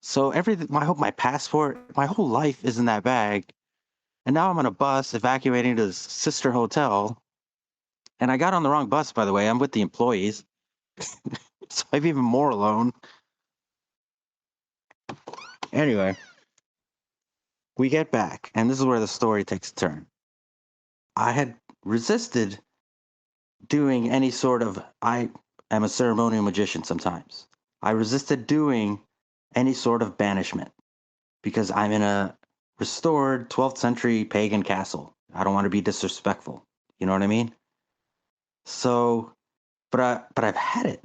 So everything, my passport, my whole life is in that bag. And now I'm on a bus evacuating to this sister hotel. And I got on the wrong bus, by the way. I'm with the employees. So I'm even more alone. Anyway, we get back, and this is where the story takes a turn. I had resisted doing any sort of, I am a ceremonial magician sometimes. I resisted doing any sort of banishment because I'm in a restored 12th century pagan castle. I don't want to be disrespectful. You know what I mean? So, but I've had it.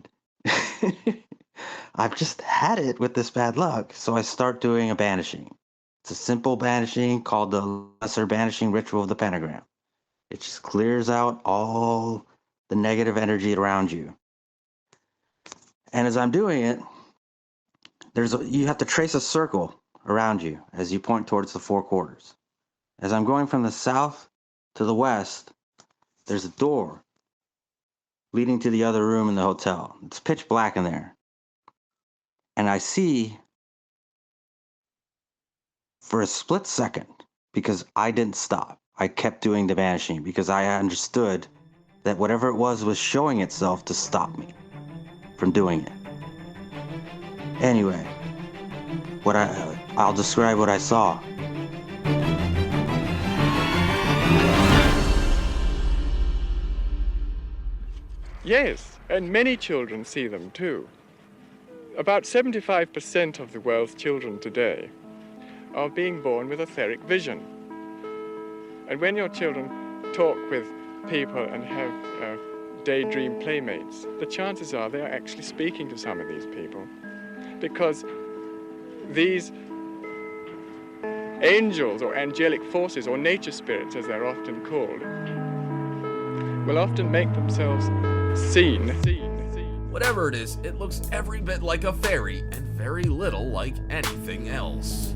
I've just had it with this bad luck. So I start doing a banishing. It's a simple banishing called the lesser banishing ritual of the pentagram. It just clears out all the negative energy around you. And as I'm doing it, you have to trace a circle around you as you point towards the four quarters. As I'm going from the south to the west, there's a door leading to the other room in the hotel. It's pitch black in there. And I see for a split second, because I didn't stop, I kept doing the banishing because I understood that whatever it was showing itself to stop me from doing it. Anyway, I'll describe what I saw. Yes, and many children see them too. About 75% of the world's children today are being born with etheric vision. And when your children talk with people and have daydream playmates, the chances are they are actually speaking to some of these people, because these angels or angelic forces or nature spirits, as they're often called, will often make themselves seen. Whatever it is, it looks every bit like a fairy and very little like anything else.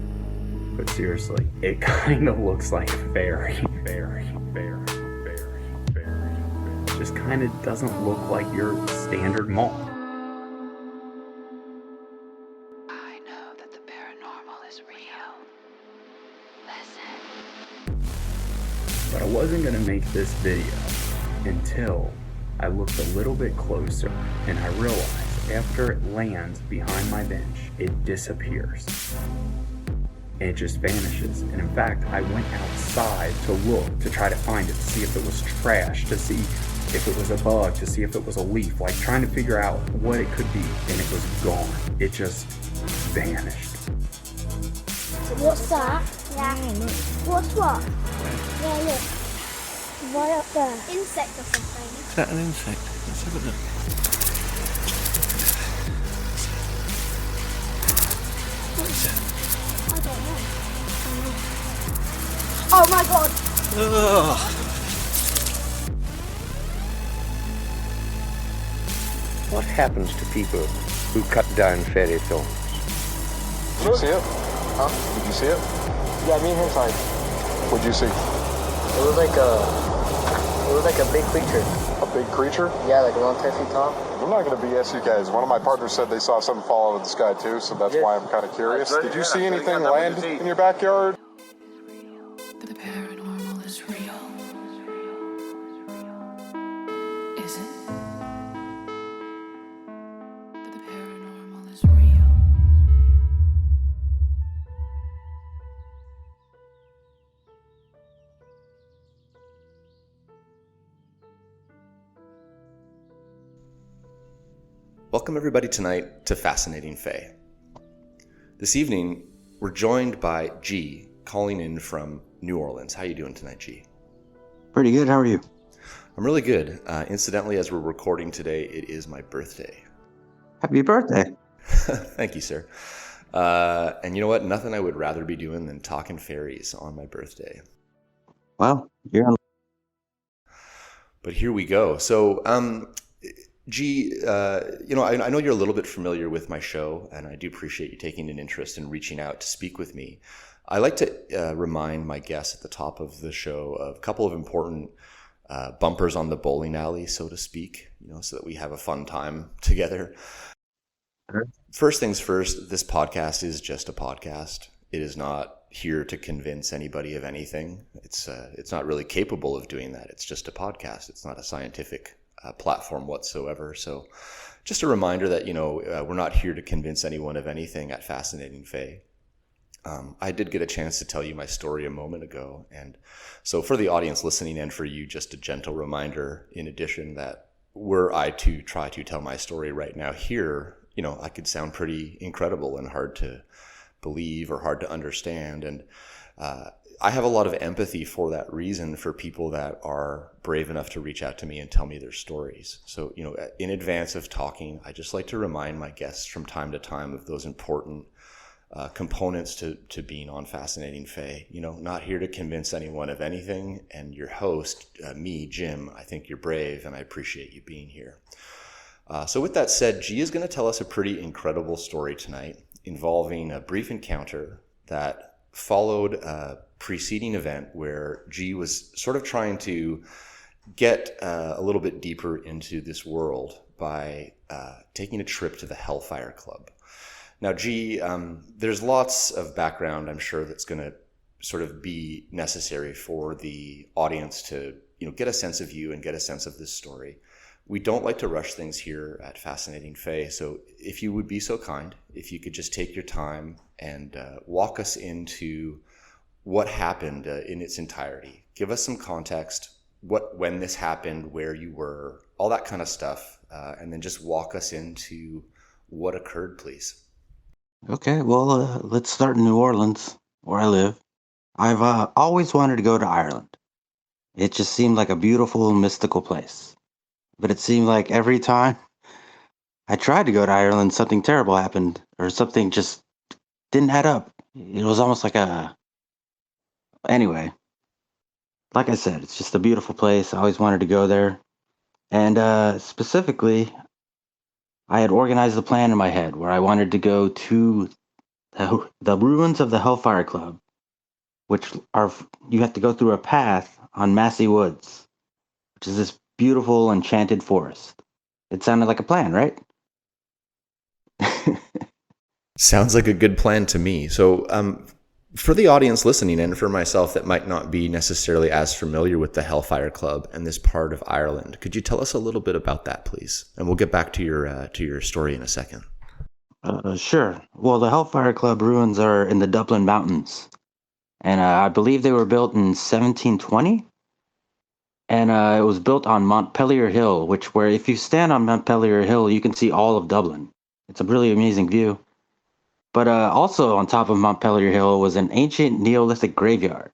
But seriously, it kind of looks like a fairy. It just kind of doesn't look like your standard mall. I know that the paranormal is real. Listen. But I wasn't going to make this video until I looked a little bit closer and I realized after it lands behind my bench, it disappears. And it just vanishes. And in fact, I went outside to look, to try to find it, to see if it was trash, to see if it was a bug, to see if it was a leaf, like trying to figure out what it could be, and it was gone. It just vanished. What's that? Yeah. What's what? Yeah, look. Right up there. Insect or something. Is that an insect? Let's have a look. What is it? I don't know. Oh my god! Ugh. What happens to people who cut down fairy thorns? Did you see it? Huh? Did you see it? Yeah, me and him saw it. What'd you see? It was like a big creature. A big creature? Yeah, like around 10 feet tall. I'm not going to BS you guys. One of my partners said they saw something fall out of the sky too, so that's why I'm kind of curious. Did you see anything land in your backyard? The paranormal is real. Is it? The paranormal is real. Welcome everybody tonight to Fascinating Fae. This evening, we're joined by G, calling in from New Orleans. How you doing tonight, G? Pretty good. How are you? I'm really good. Incidentally, as we're recording today, it is my birthday. Happy birthday. Thank you, sir. And you know what? Nothing I would rather be doing than talking fairies on my birthday. Well, you're on. But here we go. So, G, I know you're a little bit familiar with my show, and I do appreciate you taking an interest in reaching out to speak with me. I like to remind my guests at the top of the show of a couple of important bumpers on the bowling alley, so to speak, so that we have a fun time together. First things first, this podcast is just a podcast. It is not here to convince anybody of anything. It's not really capable of doing that. It's just a podcast. It's not a scientific platform whatsoever. So just a reminder that, we're not here to convince anyone of anything at Fascinating Fae. I did get a chance to tell you my story a moment ago. And so for the audience listening and for you, just a gentle reminder, in addition, that were I to try to tell my story right now here, I could sound pretty incredible and hard to believe or hard to understand. And I have a lot of empathy for that reason for people that are brave enough to reach out to me and tell me their stories. So, in advance of talking, I just like to remind my guests from time to time of those important components to being on Fascinating Fae. Not here to convince anyone of anything. And your host, me, Jim, I think you're brave and I appreciate you being here. So with that said, G is going to tell us a pretty incredible story tonight involving a brief encounter that followed a preceding event where G was sort of trying to get a little bit deeper into this world by taking a trip to the Hellfire Club. Now, G, there's lots of background, I'm sure, that's going to sort of be necessary for the audience to, get a sense of you and get a sense of this story. We don't like to rush things here at Fascinating Fae, so if you would be so kind, if you could just take your time and walk us into what happened in its entirety. Give us some context, when this happened, where you were, all that kind of stuff, and then just walk us into what occurred, please. Okay, well, let's start in New Orleans, where I live. I've always wanted to go to Ireland. It just seemed like a beautiful, mystical place. But it seemed like every time I tried to go to Ireland, something terrible happened, or something just didn't add up. It was almost like Anyway, like I said, it's just a beautiful place. I always wanted to go there. And specifically, I had organized a plan in my head where I wanted to go to the ruins of the Hellfire Club, which you have to go through a path on Massey Woods, which is this beautiful enchanted forest. It sounded like a plan, right? Sounds like a good plan to me. So for the audience listening and for myself that might not be necessarily as familiar with the Hellfire Club and this part of Ireland, could you tell us a little bit about that, please? And we'll get back to your story in a second. Sure. Well, the Hellfire Club ruins are in the Dublin Mountains. And I believe they were built in 1720. And it was built on Montpelier Hill, where if you stand on Montpelier Hill, you can see all of Dublin. It's a really amazing view. But also on top of Montpelier Hill was an ancient Neolithic graveyard.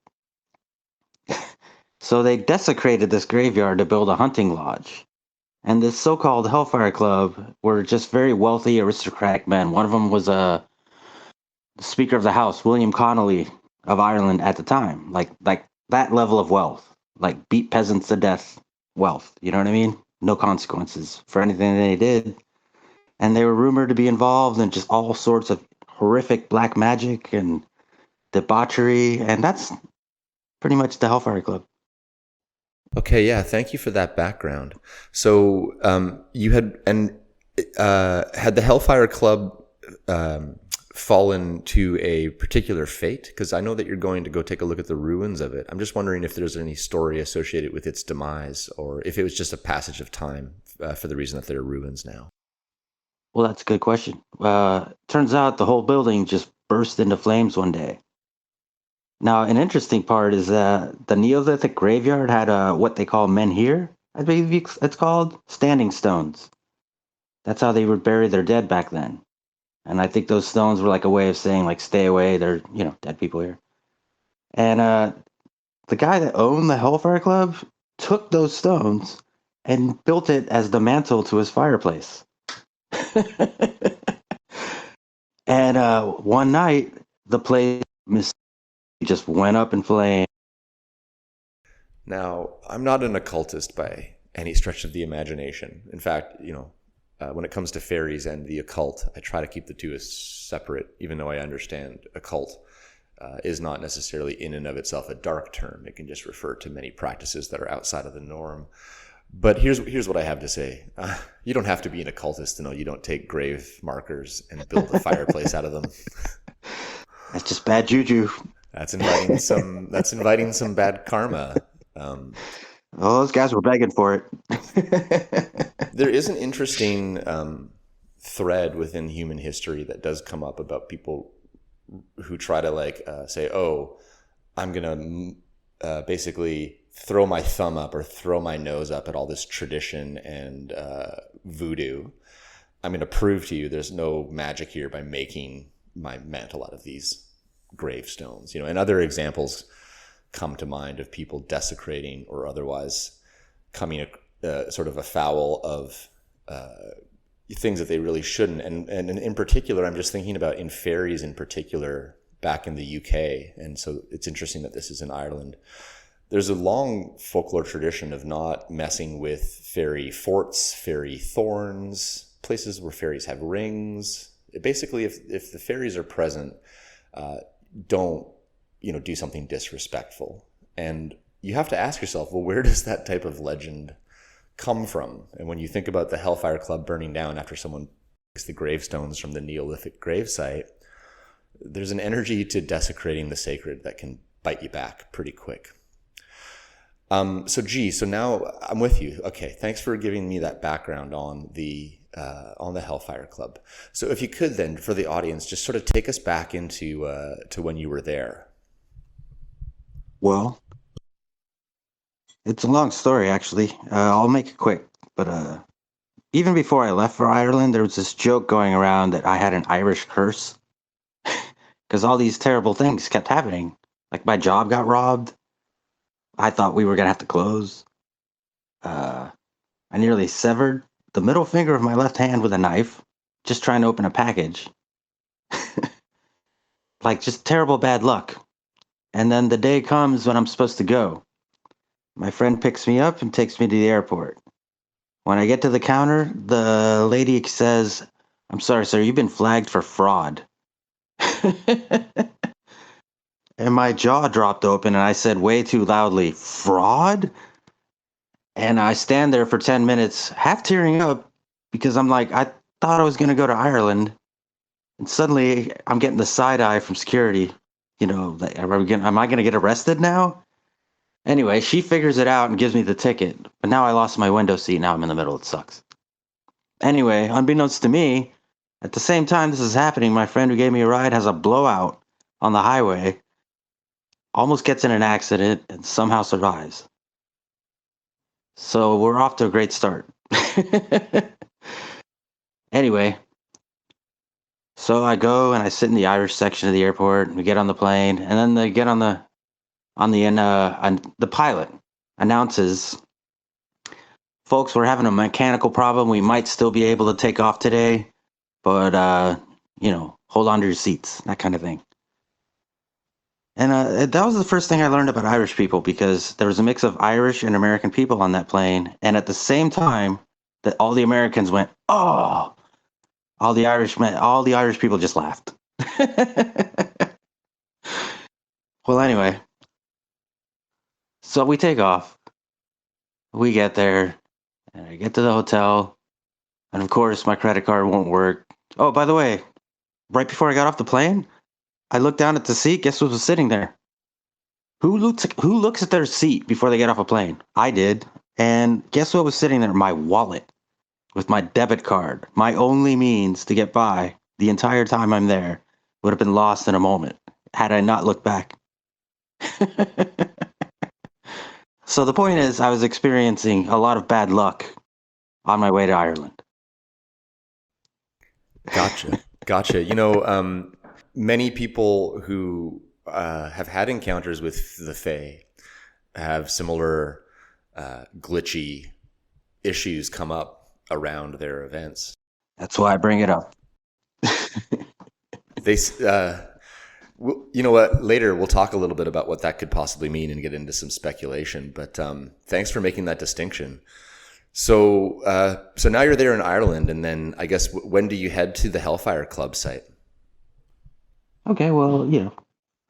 So they desecrated this graveyard to build a hunting lodge. And this so-called Hellfire Club were just very wealthy, aristocratic men. One of them was the Speaker of the House, William Connolly of Ireland at the time. Like that level of wealth. Like beat peasants to death wealth. You know what I mean? No consequences for anything they did. And they were rumored to be involved in just all sorts of horrific black magic and debauchery. And that's pretty much the Hellfire Club. Okay, yeah, thank you for that background. So you had the Hellfire Club fallen to a particular fate? Because I know that you're going to go take a look at the ruins of it. I'm just wondering if there's any story associated with its demise, or if it was just a passage of time for the reason that they're ruins now. Well, that's a good question. Turns out the whole building just burst into flames one day. Now, an interesting part is that the Neolithic graveyard had what they call menhir, I believe it's called, standing stones. That's how they would bury their dead back then. And I think those stones were like a way of saying, like, stay away, there are, dead people here. And the guy that owned the Hellfire Club took those stones and built it as the mantle to his fireplace. And one night, the place just went up in flames. Now, I'm not an occultist by any stretch of the imagination. In fact, when it comes to fairies and the occult, I try to keep the two as separate, even though I understand occult is not necessarily in and of itself a dark term. It can just refer to many practices that are outside of the norm. But here's what I have to say. You don't have to be an occultist to know you don't take grave markers and build a fireplace out of them. That's just bad juju. That's inviting some bad karma. Those guys were begging for it. There is an interesting thread within human history that does come up about people who try to say, "Oh, I'm gonna basically throw my thumb up or throw my nose up at all this tradition and voodoo. I'm going to prove to you there's no magic here by making my mantle out of these gravestones." And other examples come to mind of people desecrating or otherwise coming sort of afoul of things that they really shouldn't. And in particular, I'm just thinking about in fairies in particular back in the UK. And so it's interesting that this is in Ireland. There's a long folklore tradition of not messing with fairy forts, fairy thorns, places where fairies have rings. Basically, if the fairies are present, don't do something disrespectful. And you have to ask yourself, well, where does that type of legend come from? And when you think about the Hellfire Club burning down after someone picks the gravestones from the Neolithic gravesite, there's an energy to desecrating the sacred that can bite you back pretty quick. So now I'm with you. Okay, thanks for giving me that background on the Hellfire Club. So if you could then, for the audience, just sort of take us back into to when you were there. Well, it's a long story, actually. I'll make it quick. But even before I left for Ireland, there was this joke going around that I had an Irish curse because all these terrible things kept happening. Like my job got robbed. I thought we were going to have to close. I nearly severed the middle finger of my left hand with a knife, just trying to open a package. Like just terrible bad luck. And then the day comes when I'm supposed to go. My friend picks me up and takes me to the airport. When I get to the counter, the lady says, "I'm sorry, sir, you've been flagged for fraud." And my jaw dropped open and I said way too loudly, "Fraud?" And I stand there for 10 minutes, half tearing up, because I'm like, I thought I was going to go to Ireland. And suddenly I'm getting the side eye from security. Like, am I going to get arrested now? Anyway, she figures it out and gives me the ticket. But now I lost my window seat. Now I'm in the middle. It sucks. Anyway, unbeknownst to me, at the same time this is happening, my friend who gave me a ride has a blowout on the highway, almost gets in an accident, and somehow survives. So we're off to a great start. Anyway, so I go and I sit in the Irish section of the airport, and we get on the plane, and then they get on the pilot announces, "Folks, we're having a mechanical problem. We might still be able to take off today, but hold on to your seats," that kind of thing. And that was the first thing I learned about Irish people, because there was a mix of Irish and American people on that plane. And at the same time that all the Americans went, "Oh," all the Irish people just laughed. Well, anyway, so we take off. We get there, and I get to the hotel. And of course, my credit card won't work. Oh, by the way, right before I got off the plane, I looked down at the seat. Guess what was sitting there? Who looks at their seat before they get off a plane? I did. And guess what was sitting there? My wallet with my debit card. My only means to get by the entire time I'm there would have been lost in a moment had I not looked back. So the point is, I was experiencing a lot of bad luck on my way to Ireland. Gotcha. Many people who have had encounters with the Fae have similar glitchy issues come up around their events. That's why I bring it up. You know what? Later we'll talk a little bit about what that could possibly mean and get into some speculation. But thanks for making that distinction. So now you're there in Ireland, and then I guess when do you head to the Hellfire Club site? Okay, well,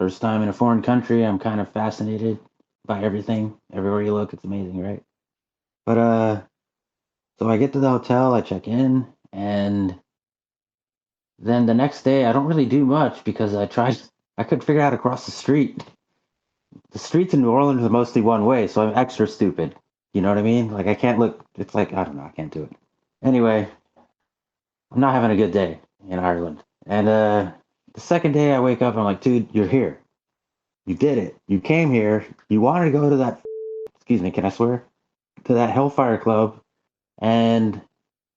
first time in a foreign country, I'm kind of fascinated by everything. Everywhere you look, it's amazing, right? But so I get to the hotel, I check in, and then the next day I don't really do much because I couldn't figure out how to cross the street. The streets in New Orleans are mostly one way, so I'm extra stupid. You know what I mean? Like I can't look. It's like I don't know. I can't do it. Anyway, I'm not having a good day in Ireland. And the second day I wake up, I'm like, dude, you're here. You did it. You came here. You wanted to go to that. Excuse me. Can I swear? To that Hellfire Club and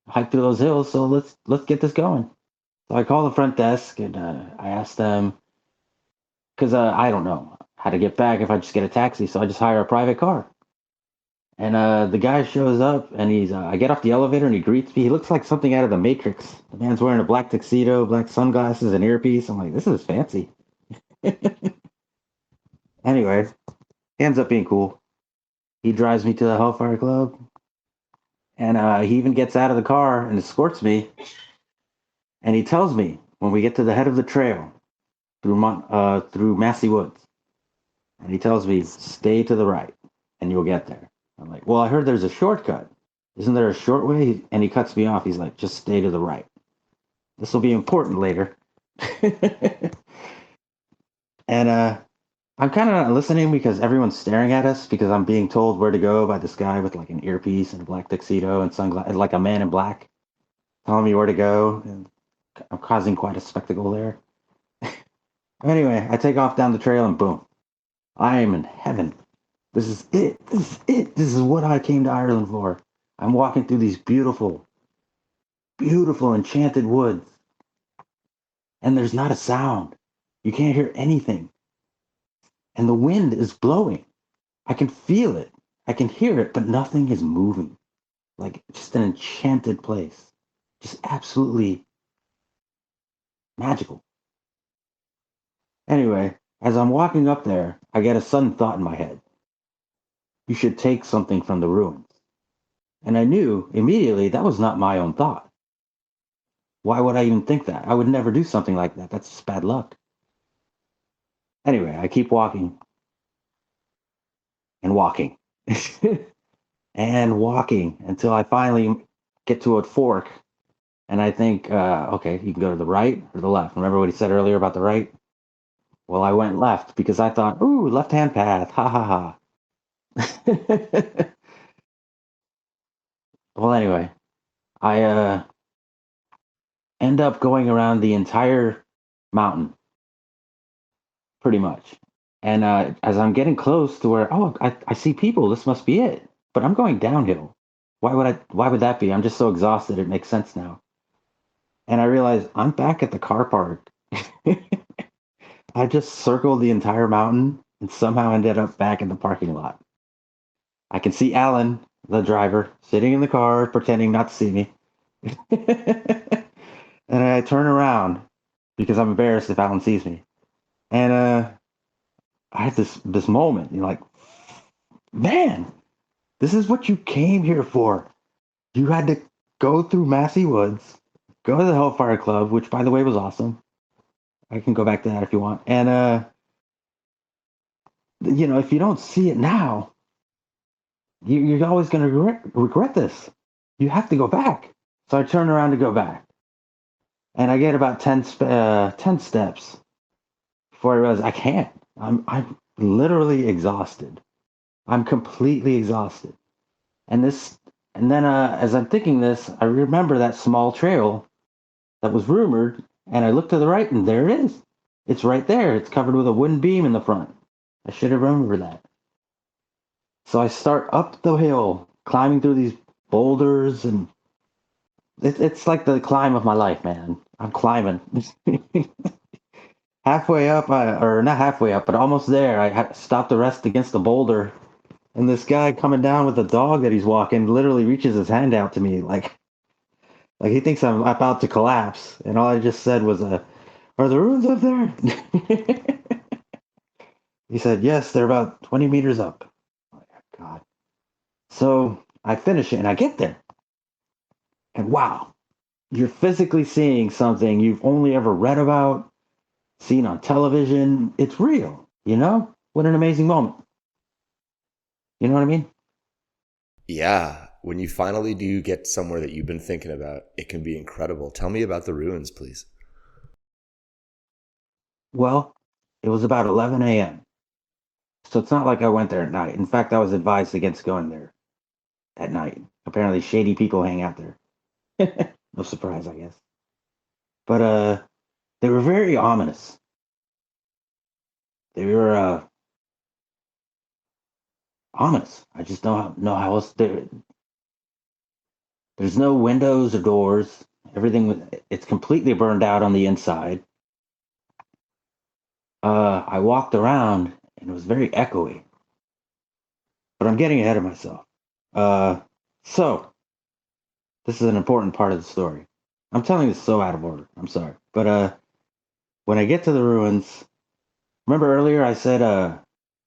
hike through those hills. So let's get this going. So I call the front desk and I ask them because I don't know how to get back if I just get a taxi. So I just hire a private car. And the guy shows up and I get off the elevator and he greets me. He looks like something out of the Matrix. The man's wearing a black tuxedo, black sunglasses, and earpiece. I'm like, this is fancy. Anyway, he ends up being cool. He drives me to the Hellfire Club. And he even gets out of the car and escorts me. And he tells me when we get to the head of the trail through Massey Woods. And he tells me, stay to the right and you'll get there. I'm like, well, I heard there's a shortcut. Isn't there a short way? And he cuts me off. He's like, just stay to the right. This will be important later. And I'm kind of not listening because everyone's staring at us because I'm being told where to go by this guy with like an earpiece and a black tuxedo and sunglasses, like a man in black, telling me where to go. And I'm causing quite a spectacle there. Anyway, I take off down the trail and boom, I am in heaven. This is it. This is it. This is what I came to Ireland for. I'm walking through these beautiful, beautiful enchanted woods. And there's not a sound. You can't hear anything. And the wind is blowing. I can feel it. I can hear it, but nothing is moving. Like just an enchanted place. Just absolutely magical. Anyway, as I'm walking up there, I get a sudden thought in my head. You should take something from the ruins. And I knew immediately that was not my own thought. Why would I even think that? I would never do something like that. That's just bad luck. Anyway, I keep walking and walking and walking until I finally get to a fork. And I think, okay, you can go to the right or the left. Remember what he said earlier about the right? Well, I went left because I thought, ooh, left-hand path. Ha ha ha. Well, anyway, I end up going around the entire mountain, pretty much. And as I'm getting close to where, I see people. This must be it. But I'm going downhill. Why would that be? I'm just so exhausted. It makes sense now. And I realize I'm back at the car park. I just circled the entire mountain and somehow ended up back in the parking lot. I can see Alan, the driver, sitting in the car, pretending not to see me. And I turn around because I'm embarrassed if Alan sees me. And I had this moment. You're like, man, this is what you came here for. You had to go through Massey Woods, go to the Hellfire Club, which, by the way, was awesome. I can go back to that if you want. And, if you don't see it now, you're always going to regret this. You have to go back. So I turn around to go back. And I get about 10 steps before I realize I can't. I'm literally exhausted. I'm completely exhausted. And then as I'm thinking this, I remember that small trail that was rumored, and I look to the right, and there it is. It's right there. It's covered with a wooden beam in the front. I should have remembered that. So I start up the hill, climbing through these boulders, and it's like the climb of my life, man. I'm climbing. Halfway up, or not halfway up, but almost there, I stopped to rest against a boulder. And this guy coming down with a dog that he's walking literally reaches his hand out to me like he thinks I'm about to collapse. And all I just said was, are the ruins up there? He said, yes, they're about 20 meters up. Oh, God. So I finish it and I get there. And wow, you're physically seeing something you've only ever read about, seen on television. It's real, you know? What an amazing moment. You know what I mean? Yeah, when you finally do get somewhere that you've been thinking about, it can be incredible. Tell me about the ruins, please. Well, it was about 11 a.m. So it's not like I went there at night. In fact, I was advised against going there at night. Apparently, shady people hang out there. No surprise, I guess. But they were very ominous. They were ominous. I just don't know how else. There's no windows or doors. It's completely burned out on the inside. I walked around and it was very echoey. But I'm getting ahead of myself. So this is an important part of the story. I'm telling this so out of order. I'm sorry. But when I get to the ruins, remember earlier I said I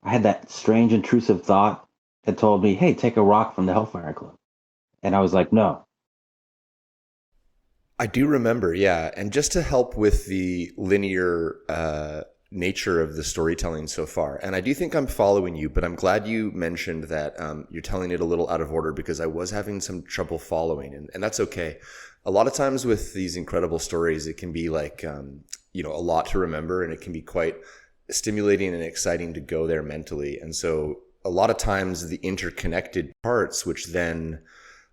had that strange intrusive thought that told me, "Hey, take a rock from the Hellfire Club," and I was like, "No." I do remember, yeah. And just to help with the linear nature of the storytelling so far, and I do think I'm following you, but I'm glad you mentioned that you're telling it a little out of order because I was having some trouble following, and that's okay. A lot of times with these incredible stories, it can be like, a lot to remember, and it can be quite stimulating and exciting to go there mentally. And so a lot of times the interconnected parts, which then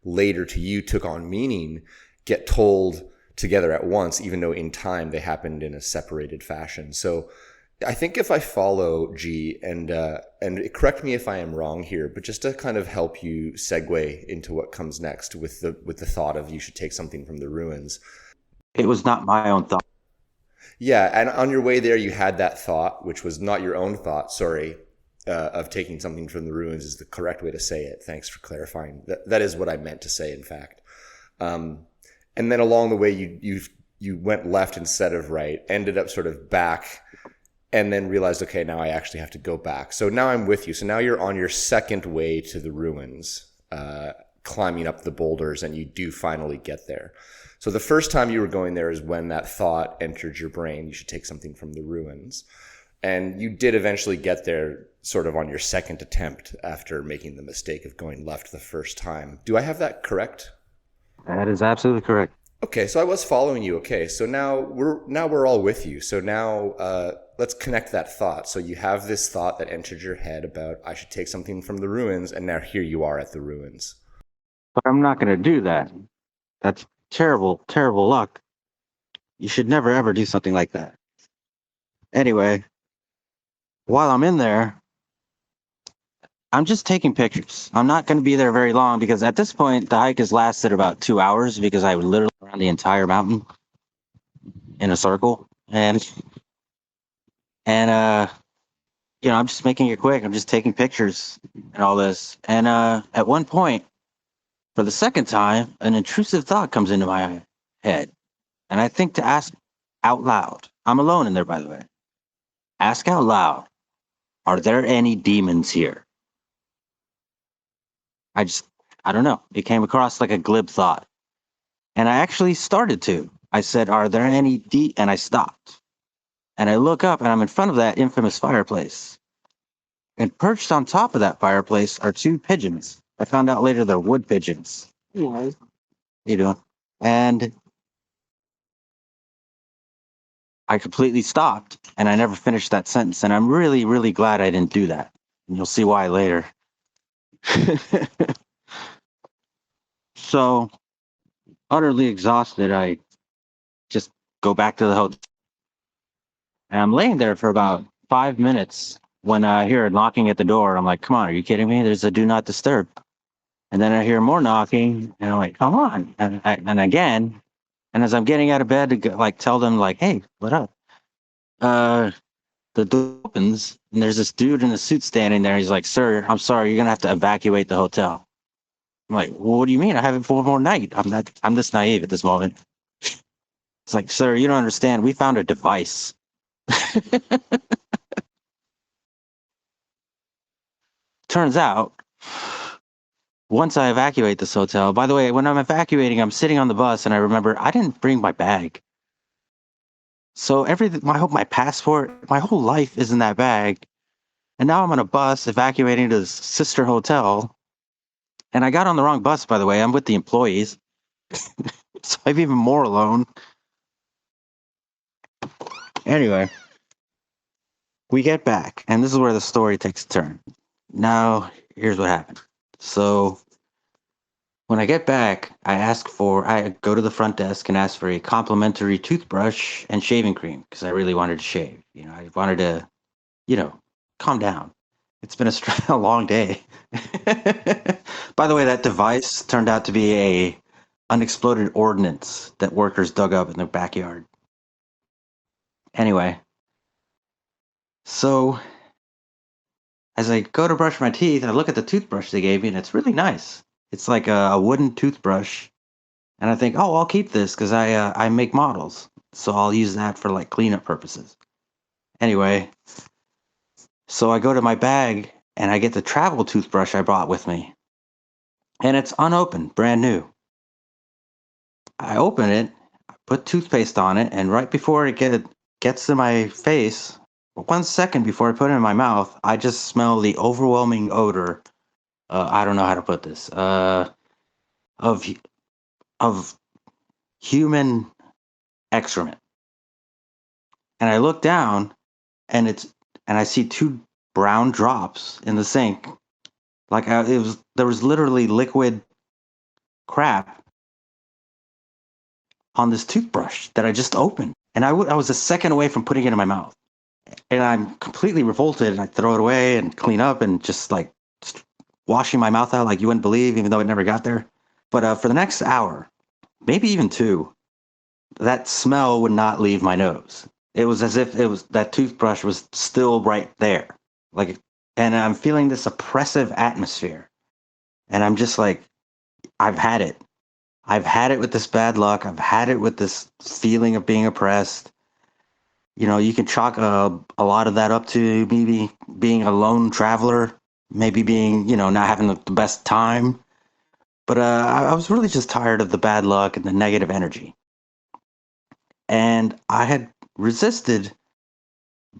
later to you took on meaning, get told together at once, even though in time they happened in a separated fashion. So I think if I follow G, and correct me if I am wrong here, but just to kind of help you segue into what comes next with the thought of you should take something from the ruins. It was not my own thought. Yeah, and on your way there, you had that thought, which was not your own thought. Sorry, of taking something from the ruins is the correct way to say it. Thanks for clarifying. That is what I meant to say, in fact. And then along the way, you went left instead of right, ended up sort of back, and then realized, okay, now I actually have to go back. So now I'm with you. So now you're on your second way to the ruins, climbing up the boulders, and you do finally get there. So the first time you were going there is when that thought entered your brain, you should take something from the ruins. And you did eventually get there sort of on your second attempt after making the mistake of going left the first time. Do I have that correct? That is absolutely correct. Okay, so I was following you. Okay, so now we're all with you. So now let's connect that thought. So you have this thought that entered your head about I should take something from the ruins, and now here you are at the ruins. But I'm not going to do that. That's terrible, terrible luck. You should never ever do something like that. Anyway, while I'm in there, I'm just taking pictures. I'm not going to be there very long because at this point, the hike has lasted about 2 hours because I literally ran the entire mountain in a circle. And I'm just making it quick. I'm just taking pictures and all this. And at one point, for the second time, an intrusive thought comes into my head. And I think to ask out loud. I'm alone in there, by the way. Ask out loud, are there any demons here? I don't know. It came across like a glib thought. And I actually started to. I said, are there any and I stopped. And I look up and I'm in front of that infamous fireplace. And perched on top of that fireplace are two pigeons. I found out later they're wood pigeons. Anyways, how you doing? And I completely stopped and I never finished that sentence. And I'm really, really glad I didn't do that. And you'll see why later. So, utterly exhausted, I just go back to the hotel. And I'm laying there for about 5 minutes when I hear a knocking at the door. I'm like, come on, are you kidding me? There's a do not disturb. And then I hear more knocking, and I'm like, come on. And again, and as I'm getting out of bed to go, tell them, hey, what up? The door opens, and there's this dude in a suit standing there. He's like, sir, I'm sorry, you're going to have to evacuate the hotel. I'm like, well, what do you mean? I have it for one more night. I'm this naive at this moment. It's like, sir, you don't understand. We found a device. Turns out, once I evacuate this hotel, by the way, when I'm evacuating, I'm sitting on the bus and I remember I didn't bring my bag. So my passport, my whole life is in that bag. And now I'm on a bus evacuating to this sister hotel. And I got on the wrong bus, by the way. I'm with the employees. So I'm even more alone. Anyway, we get back, and this is where the story takes a turn. Now, here's what happened. So, when I get back, I go to the front desk and ask for a complimentary toothbrush and shaving cream because I really wanted to shave. I wanted to, calm down. It's been a long day. By the way, that device turned out to be a unexploded ordnance that workers dug up in their backyard. Anyway, so as I go to brush my teeth, I look at the toothbrush they gave me, and it's really nice. It's like a wooden toothbrush, and I think, oh, I'll keep this because I make models, so I'll use that for like cleanup purposes. Anyway, so I go to my bag and I get the travel toothbrush I brought with me, and it's unopened, brand new. I open it, I put toothpaste on it, and right before it gets to my face, 1 second before I put it in my mouth, I just smell the overwhelming odor. I don't know how to put this. Of human excrement. And I look down, and I see 2 brown drops in the sink. There was literally liquid crap on this toothbrush that I just opened. And I was a second away from putting it in my mouth. And I'm completely revolted, and I throw it away and clean up and just washing my mouth out like you wouldn't believe, even though it never got there. But for the next hour, maybe even 2, that smell would not leave my nose. It was as if that toothbrush was still right there. And I'm feeling this oppressive atmosphere. And I'm just like, I've had it. I've had it with this bad luck. I've had it with this feeling of being oppressed. You can chalk a lot of that up to maybe being a lone traveler, maybe being, not having the best time. But I was really just tired of the bad luck and the negative energy. And I had resisted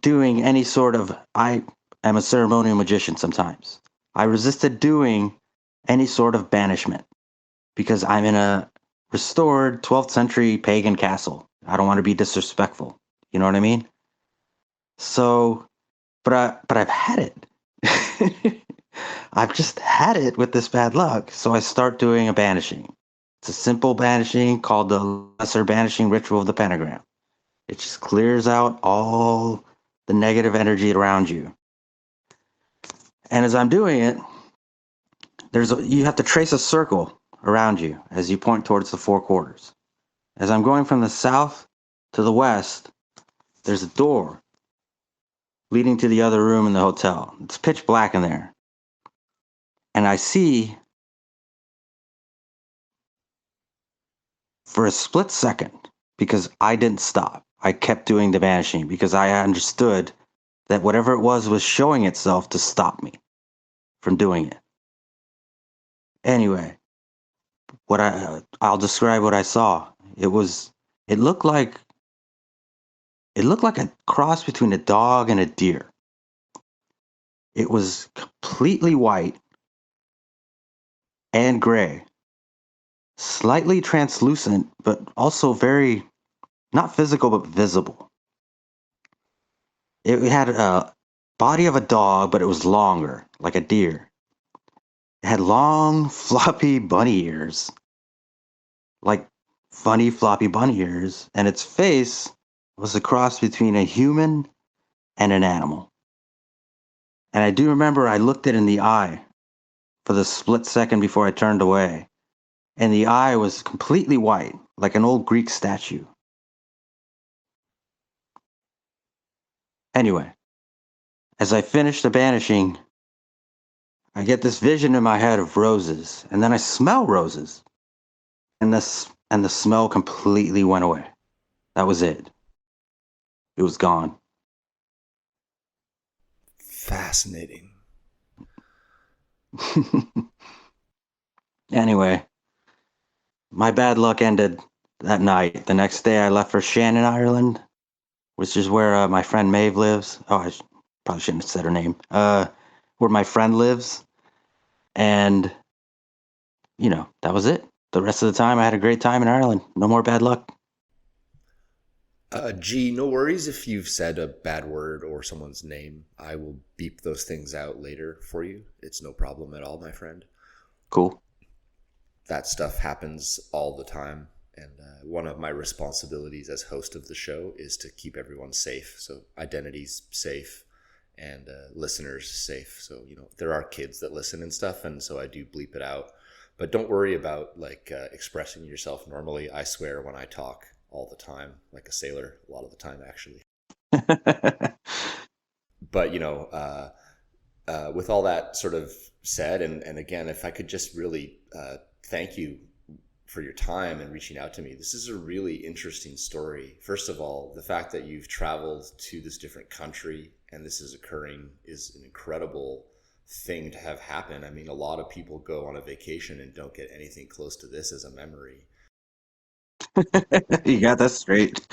doing any sort of, I am a ceremonial magician sometimes. I resisted doing any sort of banishment because I'm in a restored 12th century pagan castle. I don't want to be disrespectful. You know what I mean? So, but I've had it. I've just had it with this bad luck. So I start doing a banishing. It's a simple banishing called the Lesser Banishing Ritual of the Pentagram. It just clears out all the negative energy around you. And as I'm doing it, you have to trace a circle around you as you point towards the 4 quarters. As I'm going from the south to the west, there's a door leading to the other room in the hotel. It's pitch black in there. And I see, for a split second, because I didn't stop, I kept doing the banishing because I understood that whatever it was showing itself to stop me from doing it. Anyway, I'll describe what I saw. It looked like a cross between a dog and a deer. It was completely white and gray, slightly translucent, but also very, not physical, but visible. It had a body of a dog, but it was longer, like a deer. It had long, floppy bunny ears, like funny, floppy bunny ears, and its face was a cross between a human and an animal. And I do remember I looked it in the eye for the split second before I turned away, and the eye was completely white, like an old Greek statue. Anyway, as I finish the banishing, I get this vision in my head of roses, and then I smell roses, and the smell completely went away. That was it. It was gone. Fascinating. Anyway, my bad luck ended that night. The next day I left for Shannon, Ireland, which is where my friend Maeve lives. Oh, I probably shouldn't have said her name. Where my friend lives. And that was it. The rest of the time, I had a great time in Ireland. No more bad luck. G, no worries if you've said a bad word or someone's name. I will beep those things out later for you. It's no problem at all, my friend. Cool. That stuff happens all the time. And one of my responsibilities as host of the show is to keep everyone safe. So identity's safe and listeners safe. So, there are kids that listen and stuff. And so I do bleep it out. But don't worry about expressing yourself normally. I swear when I talk all the time, like a sailor, a lot of the time, actually. But, with all that sort of said, and again, if I could just really thank you for your time and reaching out to me. This is a really interesting story. First of all, the fact that you've traveled to this different country and this is occurring is an incredible thing to have happen. I mean, a lot of people go on a vacation and don't get anything close to this as a memory. You got that straight.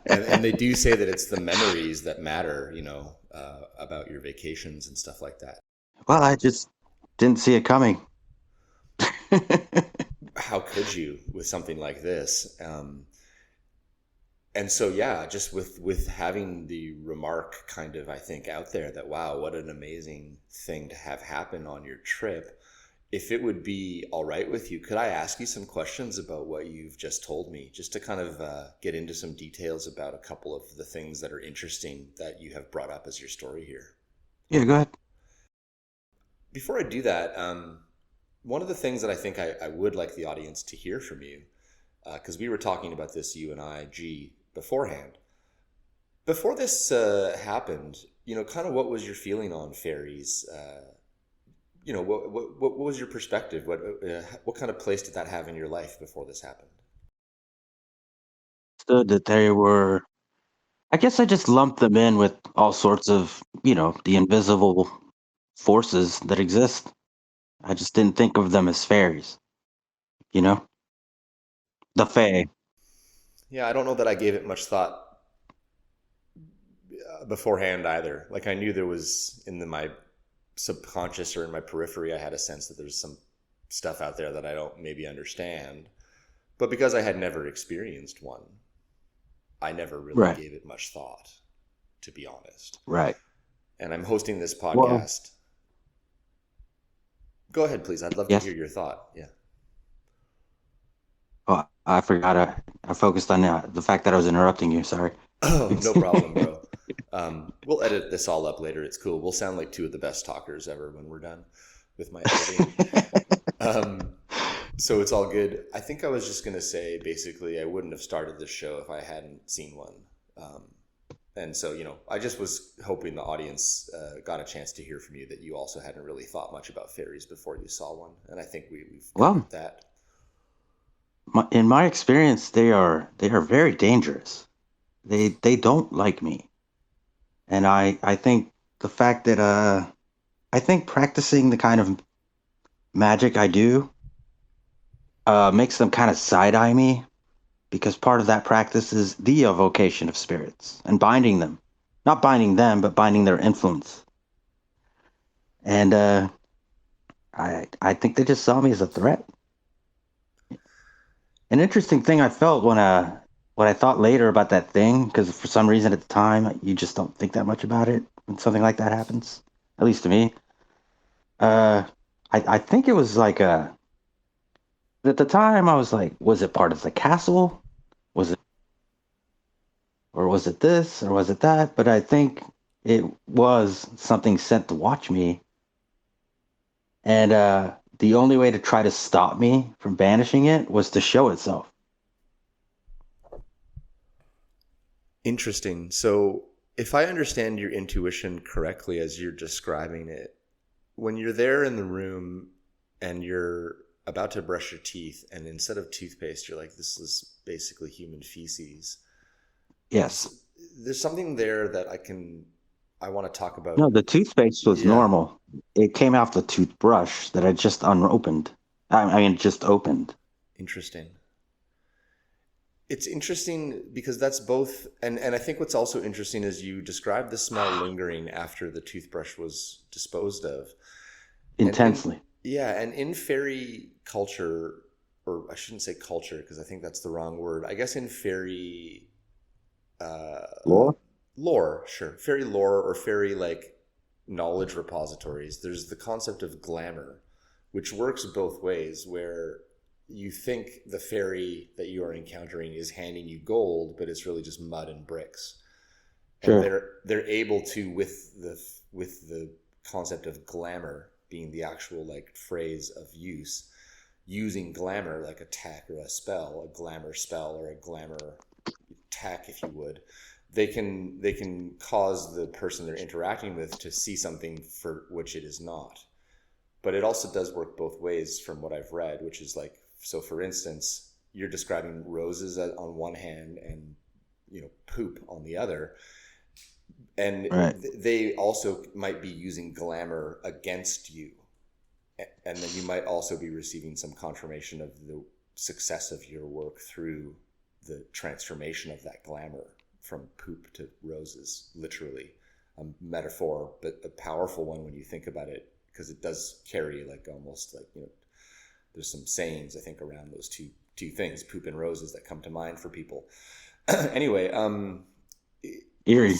and they do say that it's the memories that matter, about your vacations and stuff like that. Well, I just didn't see it coming. How could you with something like this? And so, yeah, just with having the remark kind of, I think, out there that, wow, what an amazing thing to have happen on your trip. If it would be all right with you, could I ask you some questions about what you've just told me, just to kind of get into some details about a couple of the things that are interesting that you have brought up as your story here? Yeah, go ahead. Before I do that, one of the things that I think I would like the audience to hear from you, because we were talking about this, you and I, G, beforehand. Before this happened, kind of what was your feeling on fairies? What was your perspective? What kind of place did that have in your life before this happened? Understood that they were, I guess I just lumped them in with all sorts of, the invisible forces that exist. I just didn't think of them as fairies, the fae. Yeah, I don't know that I gave it much thought beforehand either. Like I knew there was my subconscious or in my periphery, I had a sense that there's some stuff out there that I don't maybe understand. But because I had never experienced one, I never really gave it much thought, to be honest. Right. And I'm hosting this podcast. Go ahead, please. I'd love to hear your thought. Yeah. Oh, I forgot. I focused on the fact that I was interrupting you. Sorry. Oh, no problem, bro. We'll edit this all up later. It's cool. We'll sound like two of the best talkers ever when we're done with my editing. So it's all good. I think I was just going to say, basically, I wouldn't have started this show if I hadn't seen one. And so, I just was hoping the audience got a chance to hear from you that you also hadn't really thought much about fairies before you saw one. And I think we've covered that. In my experience, they are very dangerous. They don't like me. And I think the fact that I think practicing the kind of magic I do makes them kind of side-eye me, because part of that practice is the evocation of spirits and binding them. Not binding them, but binding their influence. And I think they just saw me as a threat. An interesting thing I felt when what I thought later about that thing, because for some reason at the time, you just don't think that much about it when something like that happens, at least to me. I think it was like at the time I was like, was it part of the castle? Or was it this? Or was it that? But I think it was something sent to watch me. And the only way to try to stop me from banishing it was to show itself. Interesting. So if I understand your intuition correctly as you're describing it, when you're there in the room and you're about to brush your teeth and instead of toothpaste, you're like, this is basically human feces. Yes. There's something there that I want to talk about. No, the toothpaste was normal. It came off the toothbrush that I just unopened. I mean, just opened. Interesting. It's interesting because that's both, and I think what's also interesting is you described the smell lingering after the toothbrush was disposed of. Intensely. And in fairy culture, or I shouldn't say culture because I think that's the wrong word. I guess in fairy lore, sure, fairy lore or fairy like knowledge repositories, there's the concept of glamour, which works both ways, where you think the fairy that you are encountering is handing you gold, but it's really just mud and bricks. And they're able to, with the concept of glamour being the actual like phrase of use, using glamour like a tech or a spell, a glamour spell or a glamour tech, if you would, they can cause the person they're interacting with to see something for which it is not. But it also does work both ways from what I've read, which is like, so for instance, you're describing roses on one hand and, you know, poop on the other. And they also might be using glamour against you. And then you might also be receiving some confirmation of the success of your work through the transformation of that glamour from poop to roses, literally. A metaphor, but a powerful one when you think about it, because it does carry like almost like, you know, there's some sayings, I think, around those two things, poop and roses, that come to mind for people. Anyway, eerie.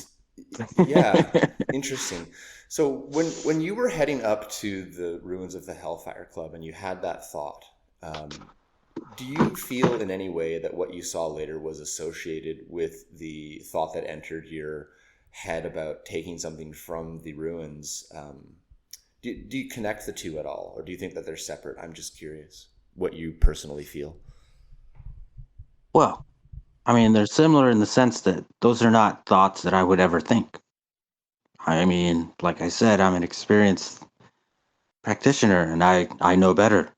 Yeah, interesting. So when you were heading up to the ruins of the Hellfire Club and you had that thought, do you feel in any way that what you saw later was associated with the thought that entered your head about taking something from the ruins? Do you connect the two at all, or do you think that they're separate? I'm just curious what you personally feel. Well, I mean, they're similar in the sense that those are not thoughts that I would ever think. I mean, like I said, I'm an experienced practitioner, and I know better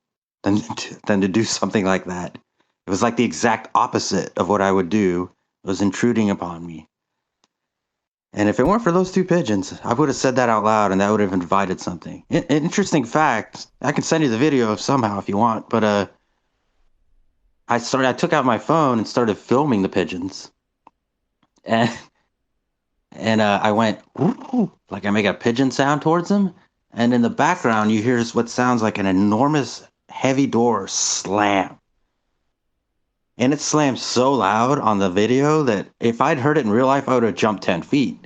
than to do something like that. It was like the exact opposite of what I would do. It was intruding upon me. And if it weren't for those two pigeons, I would have said that out loud, and that would have invited something. An interesting fact, I can send you the video somehow if you want, but I took out my phone and started filming the pigeons. And I went, ooh, like I make a pigeon sound towards them. And in the background, you hear what sounds like an enormous heavy door slam. And it slammed so loud on the video that if I'd heard it in real life, I would have jumped 10 feet.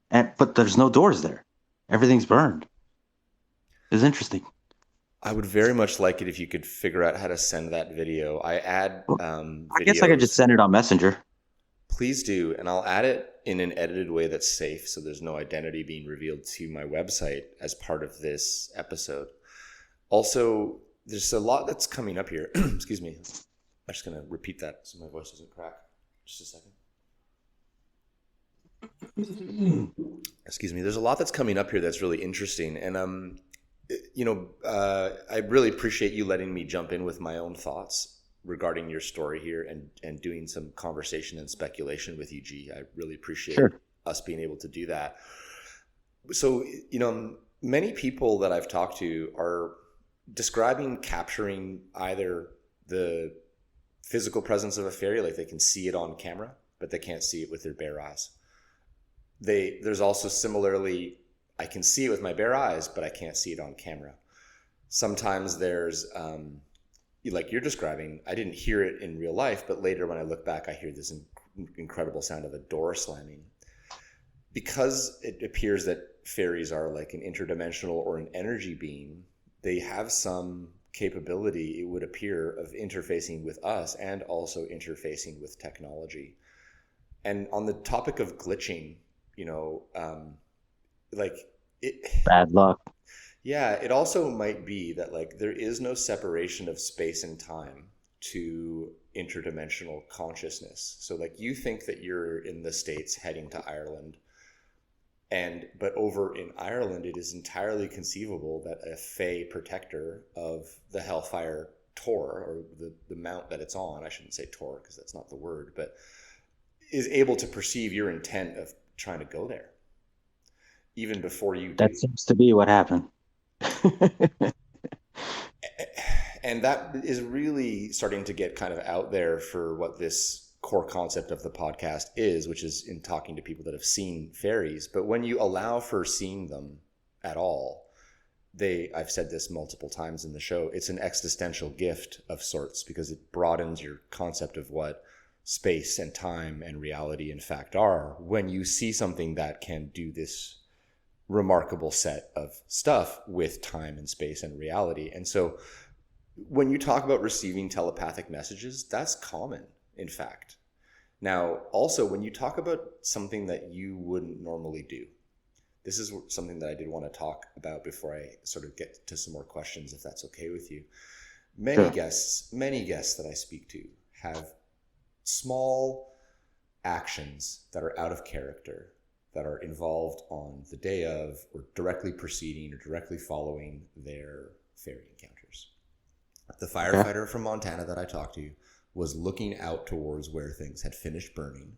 But there's no doors there. Everything's burned. It's interesting. I would very much like it if you could figure out how to send that video. I add I guess I could just send it on Messenger. Please do, and I'll add it in an edited way that's safe, so there's no identity being revealed to my website as part of this episode. Also, there's a lot that's coming up here. Excuse me. I'm just going to repeat that so my voice doesn't crack. Just a second. Excuse me. There's a lot that's coming up here that's really interesting. And, I really appreciate you letting me jump in with my own thoughts regarding your story here and doing some conversation and speculation with you, G. I really appreciate us being able to do that. So, many people that I've talked to are describing capturing either the physical presence of a fairy, like they can see it on camera, but they can't see it with their bare eyes. There's also similarly, I can see it with my bare eyes, but I can't see it on camera. Sometimes there's, like you're describing, I didn't hear it in real life, but later when I look back, I hear this incredible sound of a door slamming. Because it appears that fairies are like an interdimensional or an energy being, they have some capability, it would appear, of interfacing with us and also interfacing with technology. And on the topic of glitching, bad luck. Yeah, it also might be that like there is no separation of space and time to interdimensional consciousness. So like you think that you're in the States heading to Ireland, but over in Ireland, it is entirely conceivable that a Fey protector of the Hellfire Tor, or the mount that it's on, I shouldn't say Tor because that's not the word, but is able to perceive your intent of trying to go there, even before you do. That seems to be what happened. And that is really starting to get kind of out there for what this core concept of the podcast is, which is in talking to people that have seen fairies. But when you allow for seeing them at all, I've said this multiple times in the show, it's an existential gift of sorts because it broadens your concept of what space and time and reality in fact are when you see something that can do this remarkable set of stuff with time and space and reality. And so when you talk about receiving telepathic messages, that's common, in fact. Now, also, when you talk about something that you wouldn't normally do, this is something that I did want to talk about before I sort of get to some more questions, if that's okay with you. Many guests that I speak to have small actions that are out of character, that are involved on the day of, or directly preceding or directly following their fairy encounters. The firefighter from Montana that I talked to was looking out towards where things had finished burning,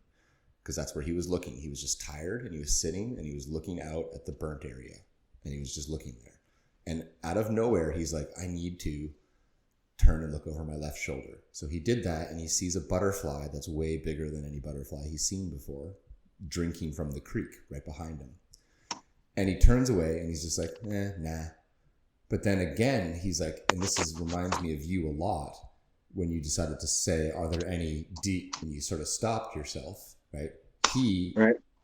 because that's where he was looking. He was just tired, and he was sitting, and he was looking out at the burnt area, and he was just looking there. And out of nowhere, he's like, I need to turn and look over my left shoulder. So he did that, and he sees a butterfly that's way bigger than any butterfly he's seen before, drinking from the creek right behind him. And he turns away, and he's just like, nah. But then again, he's like, and reminds me of you a lot, when you decided to say, are there any deep, and you sort of stopped yourself, right? He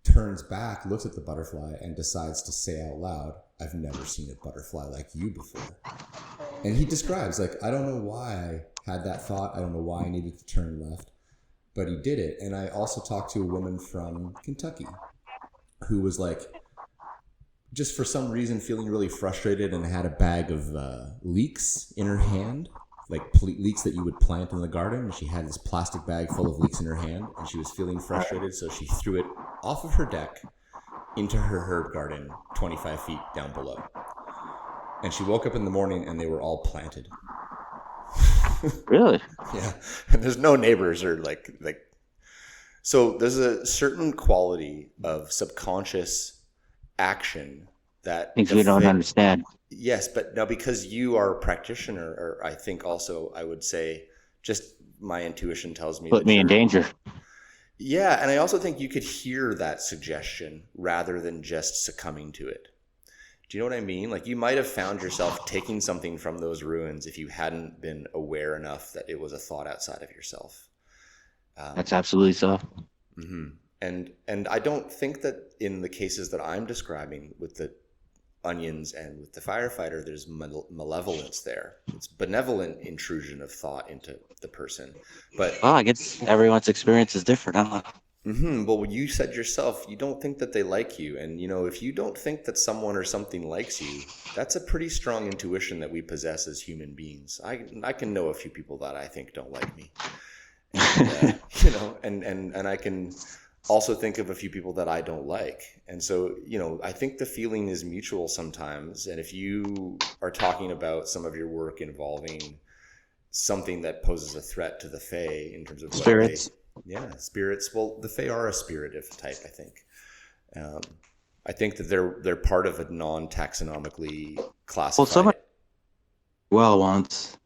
turns back, looks at the butterfly, and decides to say out loud, I've never seen a butterfly like you before. And he describes, like, I don't know why I had that thought. I don't know why I needed to turn left, but he did it. And I also talked to a woman from Kentucky who was like, just for some reason feeling really frustrated, and had a bag of leeks in her hand, like leeks that you would plant in the garden. And she had this plastic bag full of leeks in her hand, and she was feeling frustrated. So she threw it off of her deck into her herb garden 25 feet down below. And she woke up in the morning and they were all planted. Really? Yeah. And there's no neighbors or like, so there's a certain quality of subconscious action that things we don't understand. Yes, but now because you are a practitioner, or I think also I would say, just my intuition tells me put me in danger. Yeah, and I also think you could hear that suggestion rather than just succumbing to it. Do you know what I mean? Like, you might have found yourself taking something from those ruins if you hadn't been aware enough that it was a thought outside of yourself. That's absolutely so. Mm-hmm. And I don't think that in the cases that I'm describing with the onions and with the firefighter, there's malevolence there. It's benevolent intrusion of thought into the person. But I guess everyone's experience is different. I don't know. Mm-hmm. Well, you said yourself, you don't think that they like you. And, if you don't think that someone or something likes you, that's a pretty strong intuition that we possess as human beings. I can know a few people that I think don't like me. And, and I can also think of a few people that I don't like. And so, I think the feeling is mutual sometimes. And if you are talking about some of your work involving something that poses a threat to the Fae in terms of spirits. Spirits. Well, the Fae are a spiritive type, I think. I think that they're part of a non-taxonomically classified. Once,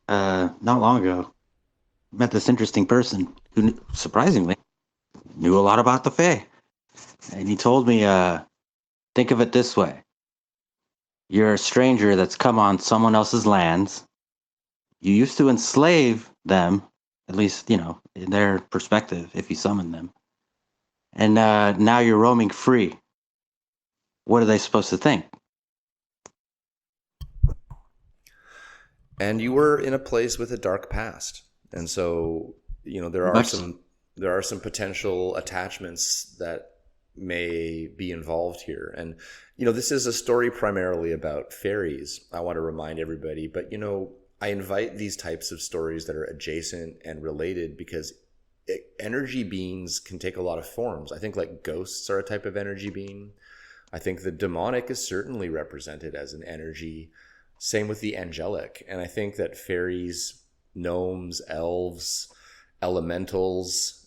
not long ago, met this interesting person who, surprisingly, knew a lot about the Fae. And he told me, think of it this way. You're a stranger that's come on someone else's lands. You used to enslave them, at least, in their perspective, if you summon them. And now you're roaming free. What are they supposed to think? And you were in a place with a dark past. And so, there are some potential attachments that may be involved here. And, this is a story primarily about fairies, I want to remind everybody. But, I invite these types of stories that are adjacent and related because energy beings can take a lot of forms. I think like ghosts are a type of energy being. I think the demonic is certainly represented as an energy. Same with the angelic. And I think that fairies, gnomes, elves, elementals,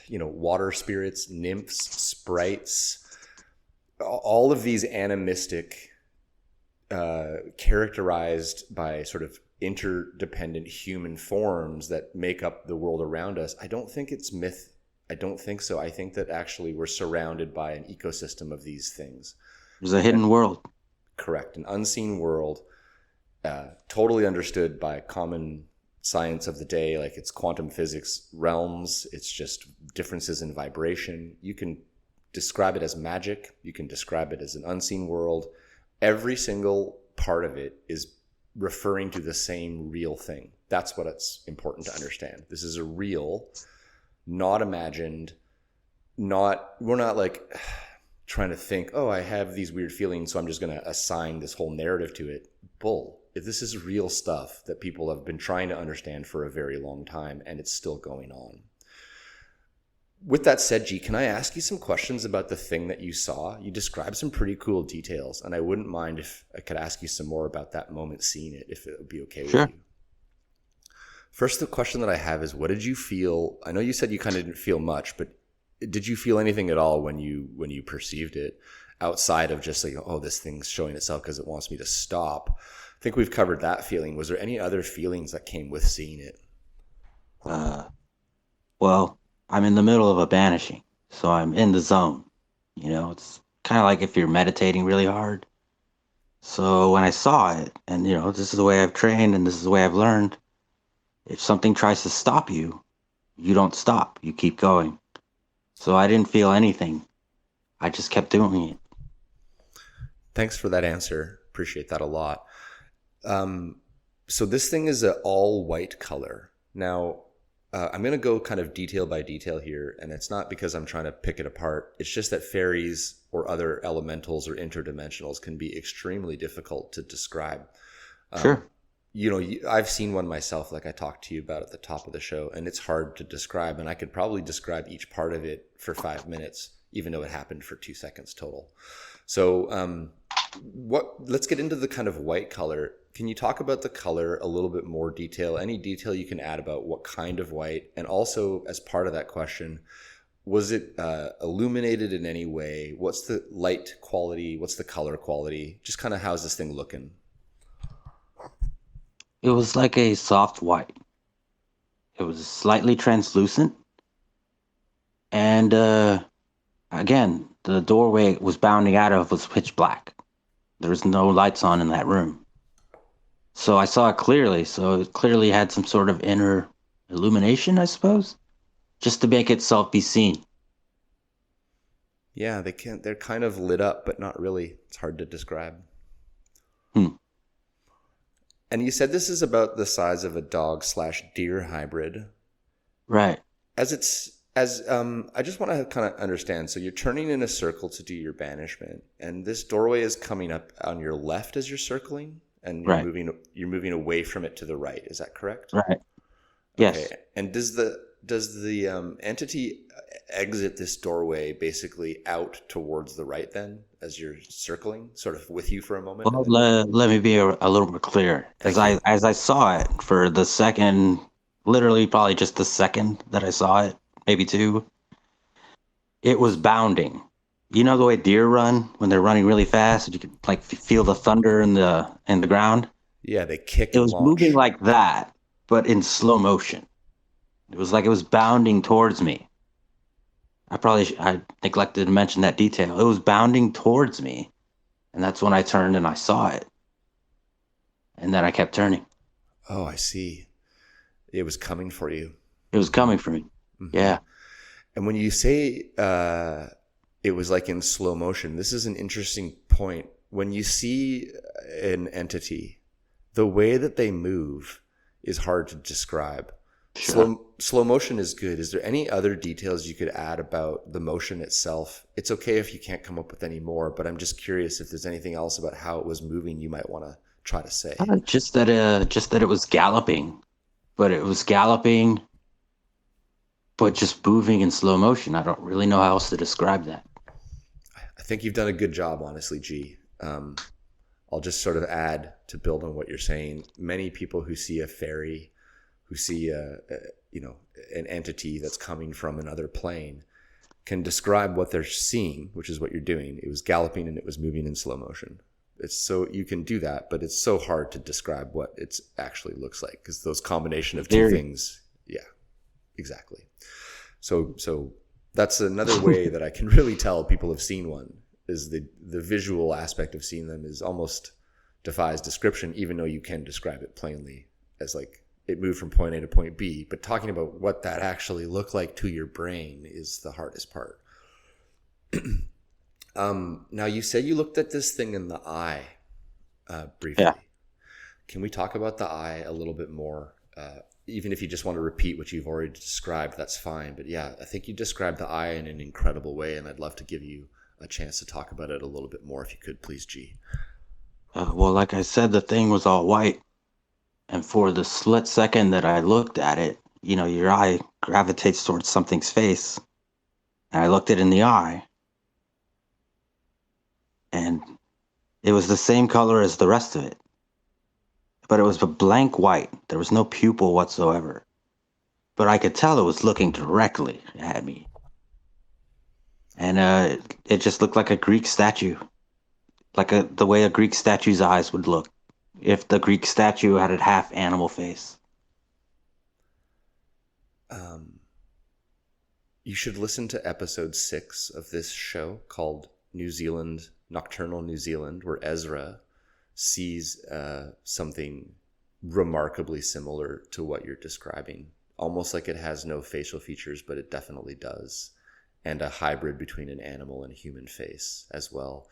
water spirits, nymphs, sprites, all of these animistic, characterized by sort of interdependent human forms that make up the world around us. I don't think it's myth. I don't think so. I think that actually we're surrounded by an ecosystem of these things. There's a hidden world. correct. An unseen world, totally understood by common science of the day, like it's quantum physics realms. It's just differences in vibration. You can describe it as magic. You can describe it as an unseen world. Every single part of it is referring to the same real thing. That's what it's important to understand. This is a real, not imagined, we're not like trying to think, oh, I have these weird feelings, so I'm just going to assign this whole narrative to it. Bull. If this is real stuff that people have been trying to understand for a very long time, and it's still going on. With that said, G, can I ask you some questions about the thing that you saw? You described some pretty cool details, and I wouldn't mind if I could ask you some more about that moment seeing it, if it would be okay with you. First, the question that I have is, what did you feel? I know you said you kind of didn't feel much, but did you feel anything at all when you perceived it, outside of just like, oh, this thing's showing itself because it wants me to stop? I think we've covered that feeling. Was there any other feelings that came with seeing it? Well, I'm in the middle of a banishing, so I'm in the zone. It's kind of like if you're meditating really hard. So when I saw it, and this is the way I've trained and this is the way I've learned, if something tries to stop you, you don't stop. You keep going. So I didn't feel anything. I just kept doing it. Thanks for that answer. Appreciate that a lot. So this thing is an all white color. Now, I'm going to go kind of detail by detail here, and it's not because I'm trying to pick it apart. It's just that fairies or other elementals or interdimensionals can be extremely difficult to describe. Sure. I've seen one myself, like I talked to you about at the top of the show, and it's hard to describe, and I could probably describe each part of it for 5 minutes, even though it happened for 2 seconds total. So let's get into the kind of white color. Can you talk about the color a little bit more detail? Any detail you can add about what kind of white? And also, as part of that question, was it illuminated in any way? What's the light quality? What's the color quality? Just kind of how's this thing looking? It was like a soft white. It was slightly translucent. And again, the doorway it was bounding out of was pitch black. There was no lights on in that room. So I saw it clearly. So it clearly had some sort of inner illumination, I suppose, just to make itself be seen. Yeah, they're kind of lit up, but not really. It's hard to describe. And you said this is about the size of a dog/deer hybrid. Right. I just want to kind of understand. So you're turning in a circle to do your banishment, and this doorway is coming up on your left as you're circling, and you're moving away from it to the right. Is that correct? Right. Yes. Okay. And does the entity exit this doorway basically out towards the right then, as you're circling, sort of with you for a moment? Well, let me be a little bit clear. As I saw it for the second, literally probably just the second that I saw it, maybe two, it was bounding. You know the way deer run when they're running really fast, and you can like feel the thunder in the ground? Yeah, they kick. It was moving like that, but in slow motion. It was like it was bounding towards me. I neglected to mention that detail. It was bounding towards me, and that's when I turned and I saw it. And then I kept turning. Oh, I see. It was coming for you. It was coming for me. Mm-hmm. Yeah. And when you say it was like in slow motion, this is an interesting point. When you see an entity, the way that they move is hard to describe. Sure. Slow motion is good. Is there any other details you could add about the motion itself? It's okay if you can't come up with any more, but I'm just curious if there's anything else about how it was moving you might want to try to say. Just that it was galloping, but just moving in slow motion. I don't really know how else to describe that. I think you've done a good job, honestly, G. I'll just sort of add to build on what you're saying. Many people who see a fairy, who see an entity that's coming from another plane, can describe what they're seeing, which is what you're doing. It was galloping and it was moving in slow motion. It's so you can do that, but it's so hard to describe what it actually looks like because those combination of two things. Yeah, exactly. So that's another way that I can really tell people have seen one. is the visual aspect of seeing them is almost defies description, even though you can describe it plainly as like it moved from point A to point B. But talking about what that actually looked like to your brain is the hardest part. Now, you said you looked at this thing in the eye briefly. Yeah. Can we talk about the eye a little bit more? Even if you just want to repeat what you've already described, that's fine. But yeah, I think you described the eye in an incredible way, and I'd love to give you a chance to talk about it a little bit more if you could, please, G. Well, like I said, the thing was all white. And for the split second that I looked at it, you know, your eye gravitates towards something's face. And I looked it in the eye. And it was the same color as the rest of it. But it was a blank white. There was no pupil whatsoever. But I could tell it was looking directly at me. And it just looked like a Greek statue. Like the way a Greek statue's eyes would look if the Greek statue had a half animal face. You should listen to episode 6 of this show called Nocturnal New Zealand, where Ezra sees something remarkably similar to what you're describing. Almost like it has no facial features, but it definitely does. And a hybrid between an animal and a human face as well.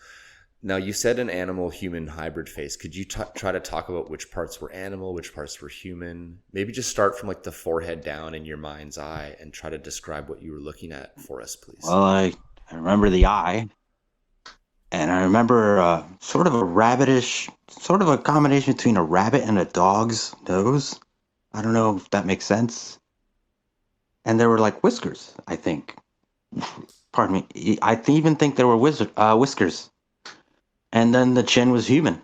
Now, you said an animal-human hybrid face. Could you try to talk about which parts were animal, which parts were human? Maybe just start from like the forehead down in your mind's eye and try to describe what you were looking at for us, please. Well, I remember the eye. And I remember sort of a rabbitish, sort of a combination between a rabbit and a dog's nose. I don't know if that makes sense. And there were like whiskers, I think. Pardon me. I even think there were whiskers. And then the chin was human.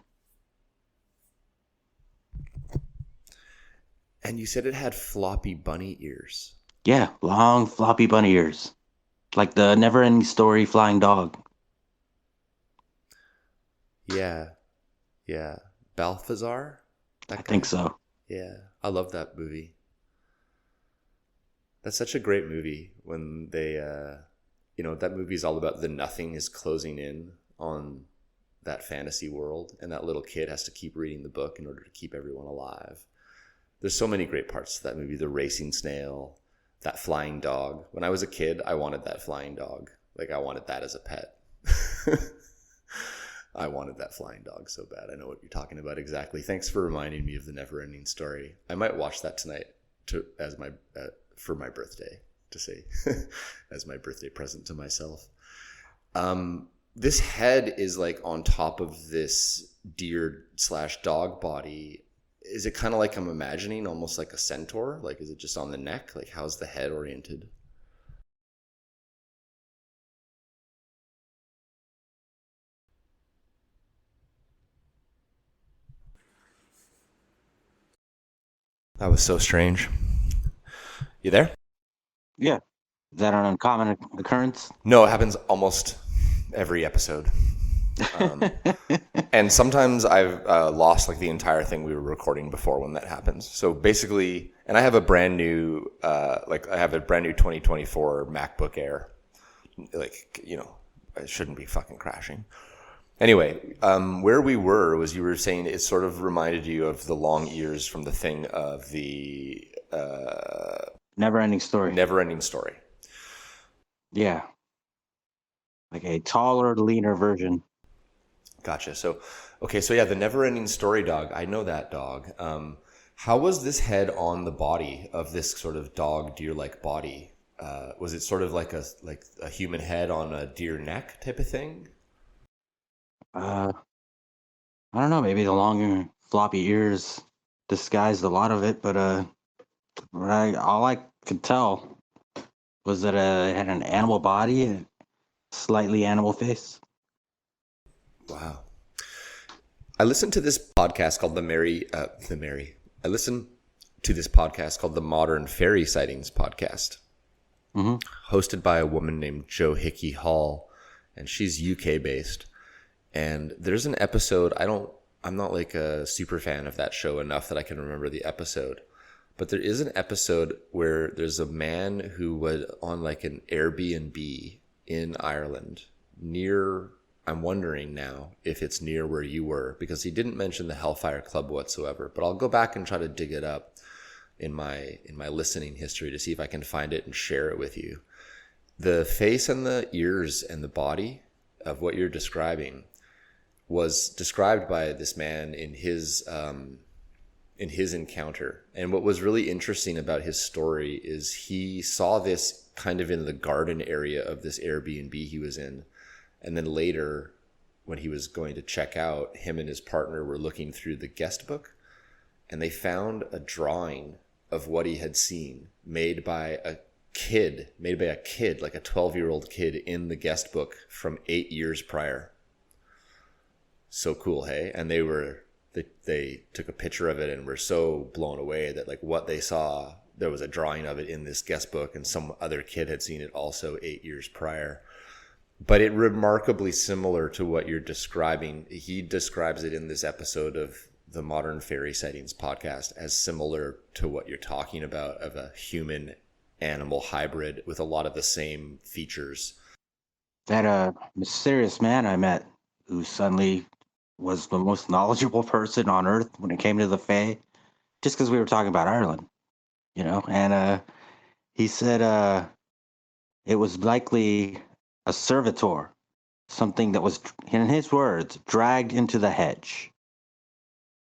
And you said it had floppy bunny ears. Yeah, long floppy bunny ears. Like the never-ending story flying dog. Yeah. Balthazar? I think so. Yeah, I love that movie. That's such a great movie when they, that movie is all about the nothing is closing in on that fantasy world, and that little kid has to keep reading the book in order to keep everyone alive. There's so many great parts to that movie. The racing snail, that flying dog. When I was a kid, I wanted that flying dog. Like, I wanted that as a pet. I wanted that flying dog so bad. I know what you're talking about exactly. Thanks for reminding me of the Never-Ending Story. I might watch that tonight for my birthday, to say, as my birthday present to myself. This head is like on top of this deer/dog body. Is it kind of like I'm imagining, almost like a centaur? Like, is it just on the neck? Like, how's the head oriented? That was so strange. You there? Yeah. Is that an uncommon occurrence? No, it happens almost every episode. And sometimes I've lost like the entire thing we were recording before when that happens. So basically, and I have a brand new 2024 MacBook Air. Like, it shouldn't be fucking crashing. Anyway, where we were was you were saying it sort of reminded you of the long ears from the thing of the Never-Ending Story. Never-Ending Story. Yeah. Like a taller, leaner version. Gotcha. So yeah, the Never-Ending Story dog. I know that dog. How was this head on the body of this sort of dog, deer-like body? Was it sort of like a human head on a deer neck type of thing? I don't know. Maybe the long, floppy ears disguised a lot of it, but all I could tell was that it had an animal body and a slightly animal face. Wow. I listened to this podcast called I listened to this podcast called the Modern Fairy Sightings Podcast, hosted by a woman named Jo Hickey Hall, and she's UK based. And there's an episode, I'm not like a super fan of that show enough that I can remember the episode, but there is an episode where there's a man who was on like an Airbnb in Ireland near I'm wondering now if it's near where you were, because he didn't mention the Hellfire Club whatsoever. But I'll go back and try to dig it up in my listening history to see if I can find it and share it with you. The face and the ears and the body of what you're describing was described by this man in his encounter. And what was really interesting about his story is he saw this kind of in the garden area of this Airbnb he was in. And then later, when he was going to check out, him and his partner were looking through the guest book, and they found a drawing of what he had seen made by a kid, like a 12-year-old kid in the guest book from 8 years prior. So cool, hey? And they took a picture of it and were so blown away that like what they saw, there was a drawing of it in this guest book, and some other kid had seen it also 8 years prior. But it remarkably similar to what you're describing. He describes it in this episode of the Modern Fairy Sightings podcast as similar to what you're talking about, of a human animal hybrid with a lot of the same features. That mysterious man I met, who suddenly was the most knowledgeable person on Earth when it came to the Fae, just because we were talking about Ireland, and he said it was likely a servitor, something that was, in his words, dragged into the hedge,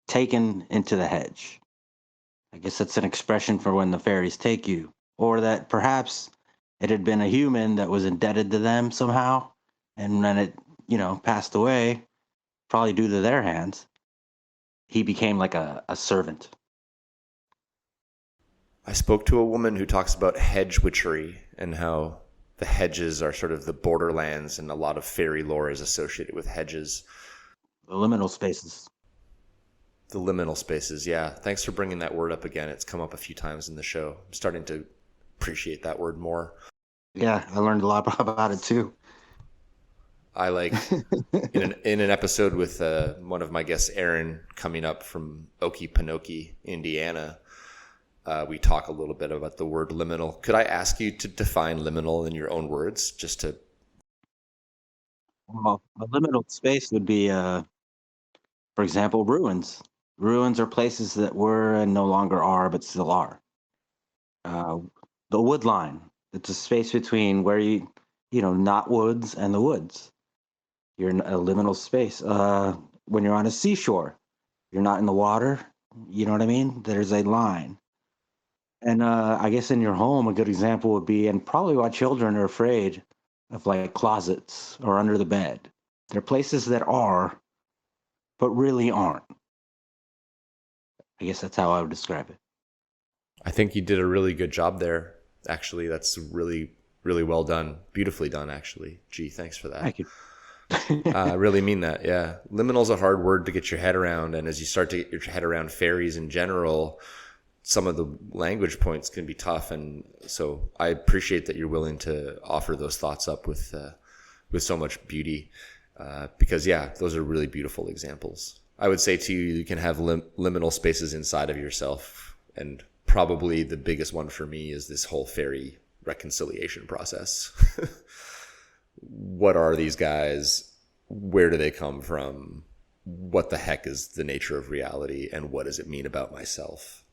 taken into the hedge. I guess that's an expression for when the fairies take you, or that perhaps it had been a human that was indebted to them somehow, and when it, passed away, probably due to their hands, he became like a servant. I spoke to a woman who talks about hedge witchery and how the hedges are sort of the borderlands, and a lot of fairy lore is associated with hedges. The liminal spaces. The liminal spaces, yeah. Thanks for bringing that word up again. It's come up a few times in the show. I'm starting to appreciate that word more. Yeah, I learned a lot about it too. I like in an episode with one of my guests, Aaron, coming up from Okefenokee, Indiana. We talk a little bit about the word liminal. Could I ask you to define liminal in your own words, just to? Well, a liminal space would be, for example, ruins. Ruins are places that were and no longer are, but still are. The wood line. It's a space between where not woods and the woods. You're in a liminal space. When you're on a seashore, you're not in the water. You know what I mean? There's a line. And I guess in your home, a good example would be, and probably why children are afraid of, like, closets or under the bed. They're places that are, but really aren't. I guess that's how I would describe it. I think you did a really good job there. Actually, that's really, really well done. Beautifully done, actually. Gee, thanks for that. Thank you. I really mean that, yeah. Liminal's a hard word to get your head around, and as you start to get your head around fairies in general, some of the language points can be tough, and so I appreciate that you're willing to offer those thoughts up with so much beauty, because, yeah, those are really beautiful examples. I would say, too, you can have liminal spaces inside of yourself, and probably the biggest one for me is this whole fairy reconciliation process. What are these guys? Where do they come from? What the heck is the nature of reality? And what does it mean about myself?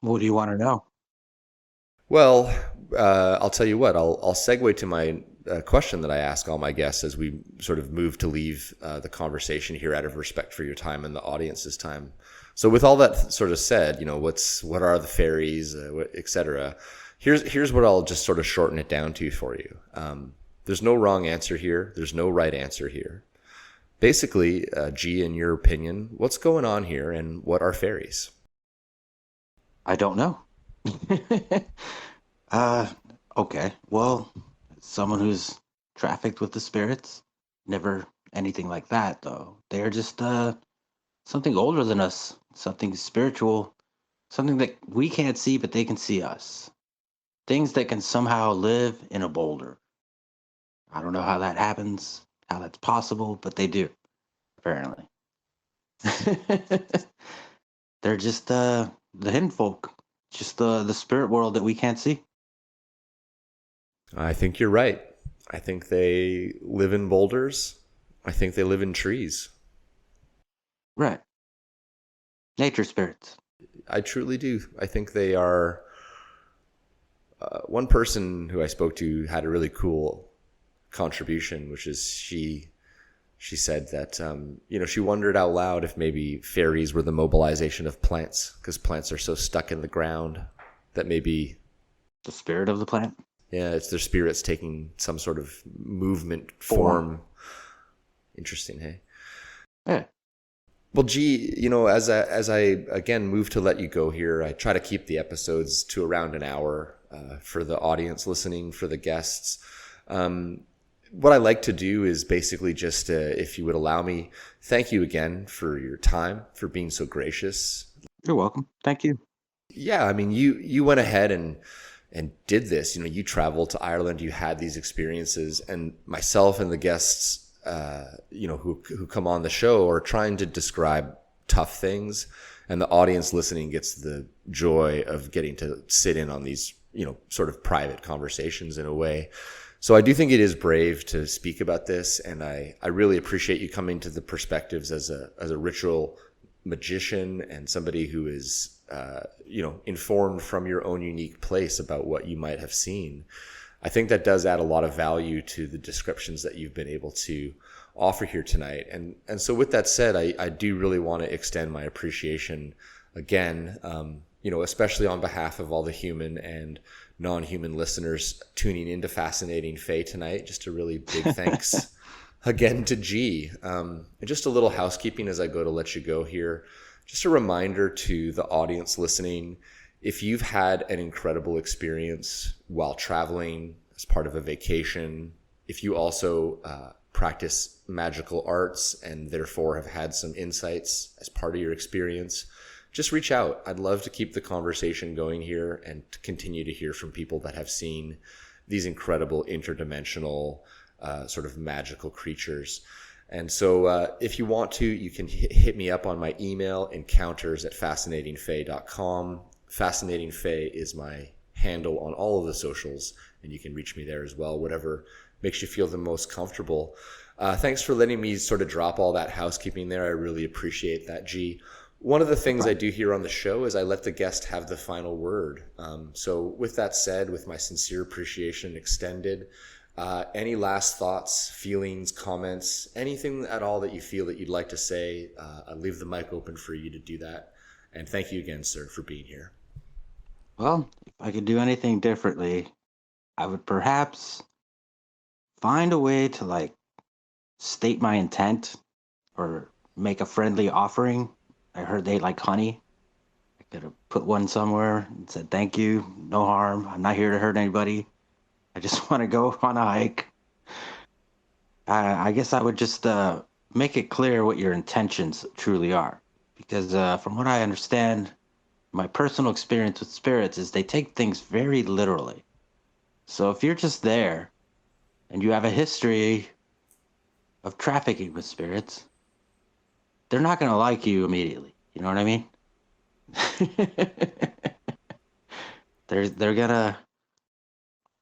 What do you want to know? Well, I'll tell you what. I'll segue to my question that I ask all my guests as we sort of move to leave the conversation here out of respect for your time and the audience's time. So with all that sort of said, what are the fairies, et cetera, here's what I'll just sort of shorten it down to for you. There's no wrong answer here. There's no right answer here. Basically, G, in your opinion, what's going on here, and what are fairies? I don't know. Okay. Well, someone who's trafficked with the spirits, never anything like that, though. They're just something older than us, something spiritual, something that we can't see, but they can see us. Things that can somehow live in a boulder. I don't know how that happens, how that's possible, but they do, apparently. They're just the hidden folk, just the spirit world that we can't see. I think you're right. I think they live in boulders. I think they live in trees. Right. Nature spirits. I truly do. I think they are. One person who I spoke to had a really cool contribution, which is she said that she wondered out loud if maybe fairies were the mobilization of plants, because plants are so stuck in the ground that maybe the spirit of the plant. Yeah, it's their spirits taking some sort of movement form. Interesting, hey? Yeah. Well, G, as I again move to let you go here, I try to keep the episodes to around an hour for the audience listening, for the guests. What I like to do is basically just, if you would allow me, thank you again for your time, for being so gracious. You're welcome. Thank you. Yeah, I mean, you went ahead and did this. You traveled to Ireland, you had these experiences, and myself and the guests who come on the show are trying to describe tough things, and the audience listening gets the joy of getting to sit in on these, sort of private conversations in a way. So I do think it is brave to speak about this, and I really appreciate you coming to the perspectives as a ritual magician and somebody who is, informed from your own unique place about what you might have seen. I think that does add a lot of value to the descriptions that you've been able to offer here tonight. And so with that said, I do really want to extend my appreciation again, especially on behalf of all the human and non-human listeners tuning into Fascinating Fae tonight. Just a really big thanks again to G. And just a little housekeeping as I go to let you go here. Just a reminder to the audience listening, if you've had an incredible experience while traveling as part of a vacation, if you also practice magical arts and therefore have had some insights as part of your experience, just reach out. I'd love to keep the conversation going here and to continue to hear from people that have seen these incredible interdimensional sort of magical creatures. And so if you want to, you can hit me up on my email, encounters@fascinatingfae.com. Fascinating Fae is my handle on all of the socials, and you can reach me there as well, whatever makes you feel the most comfortable. Thanks for letting me sort of drop all that housekeeping there. I really appreciate that, G. One of the things I do here on the show is I let the guest have the final word. So with that said, with my sincere appreciation extended, any last thoughts, feelings, comments, anything at all that you feel that you'd like to say, I'll leave the mic open for you to do that. And thank you again, sir, for being here. Well, if I could do anything differently, I would perhaps find a way to state my intent or make a friendly offering. I heard they like honey. I could have put one somewhere and said, thank you, no harm. I'm not here to hurt anybody. I just want to go on a hike. I guess I would just make it clear what your intentions truly are. Because from what I understand, my personal experience with spirits is they take things very literally. So if you're just there and you have a history of trafficking with spirits, they're not going to like you immediately. You know what I mean? They're going to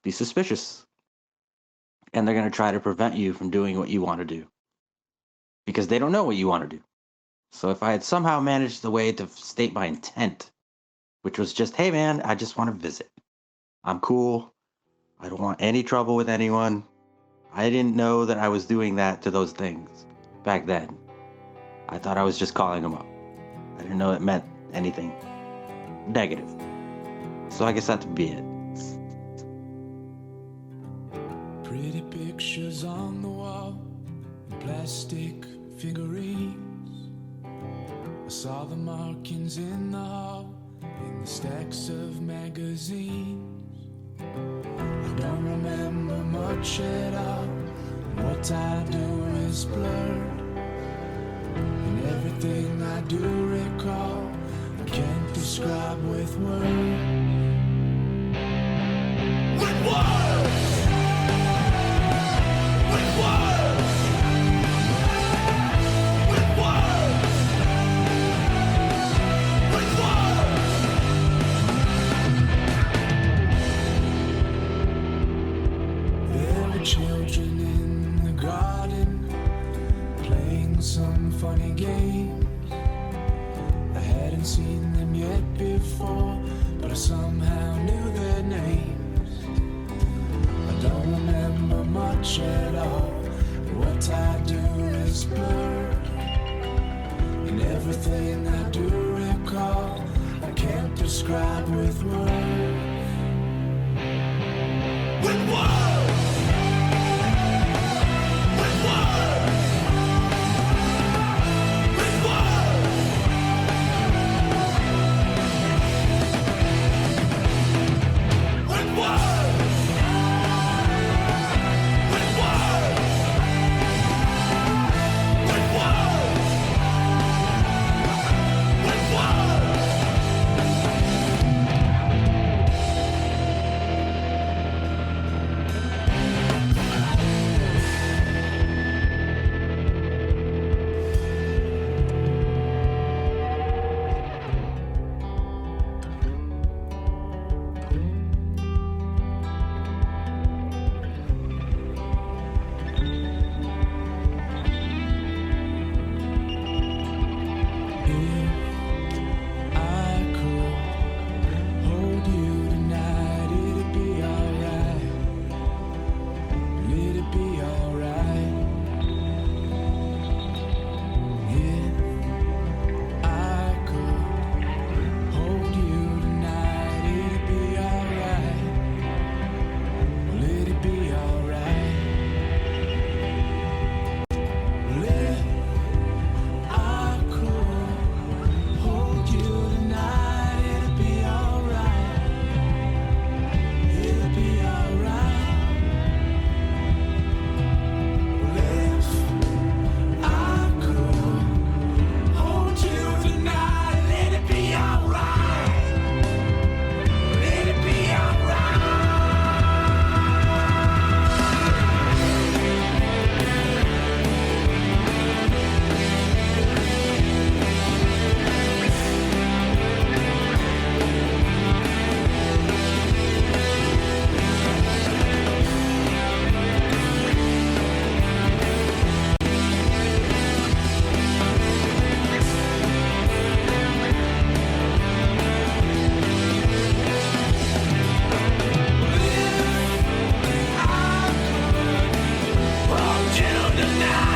be suspicious. And they're going to try to prevent you from doing what you want to do. Because they don't know what you want to do. So if I had somehow managed the way to state my intent, which was just, hey man, I just want to visit. I'm cool. I don't want any trouble with anyone. I didn't know that I was doing that to those things back then. I thought I was just calling them up. I didn't know it meant anything negative. So I guess that would be it. Pretty pictures on the wall, plastic figurines. I saw the markings in the hall, in the stacks of magazines. I don't remember much at all. What I do is blurred, and everything I do recall I can't describe with words. With words! With words! With words! With words! There were children in the garden, funny games. I hadn't seen them yet before, but I somehow knew their names. I don't remember much at all. What I do is blur, and everything I do recall I can't describe with words. With words! With words! With words! With words! With words! With words! With words! Hold you tonight.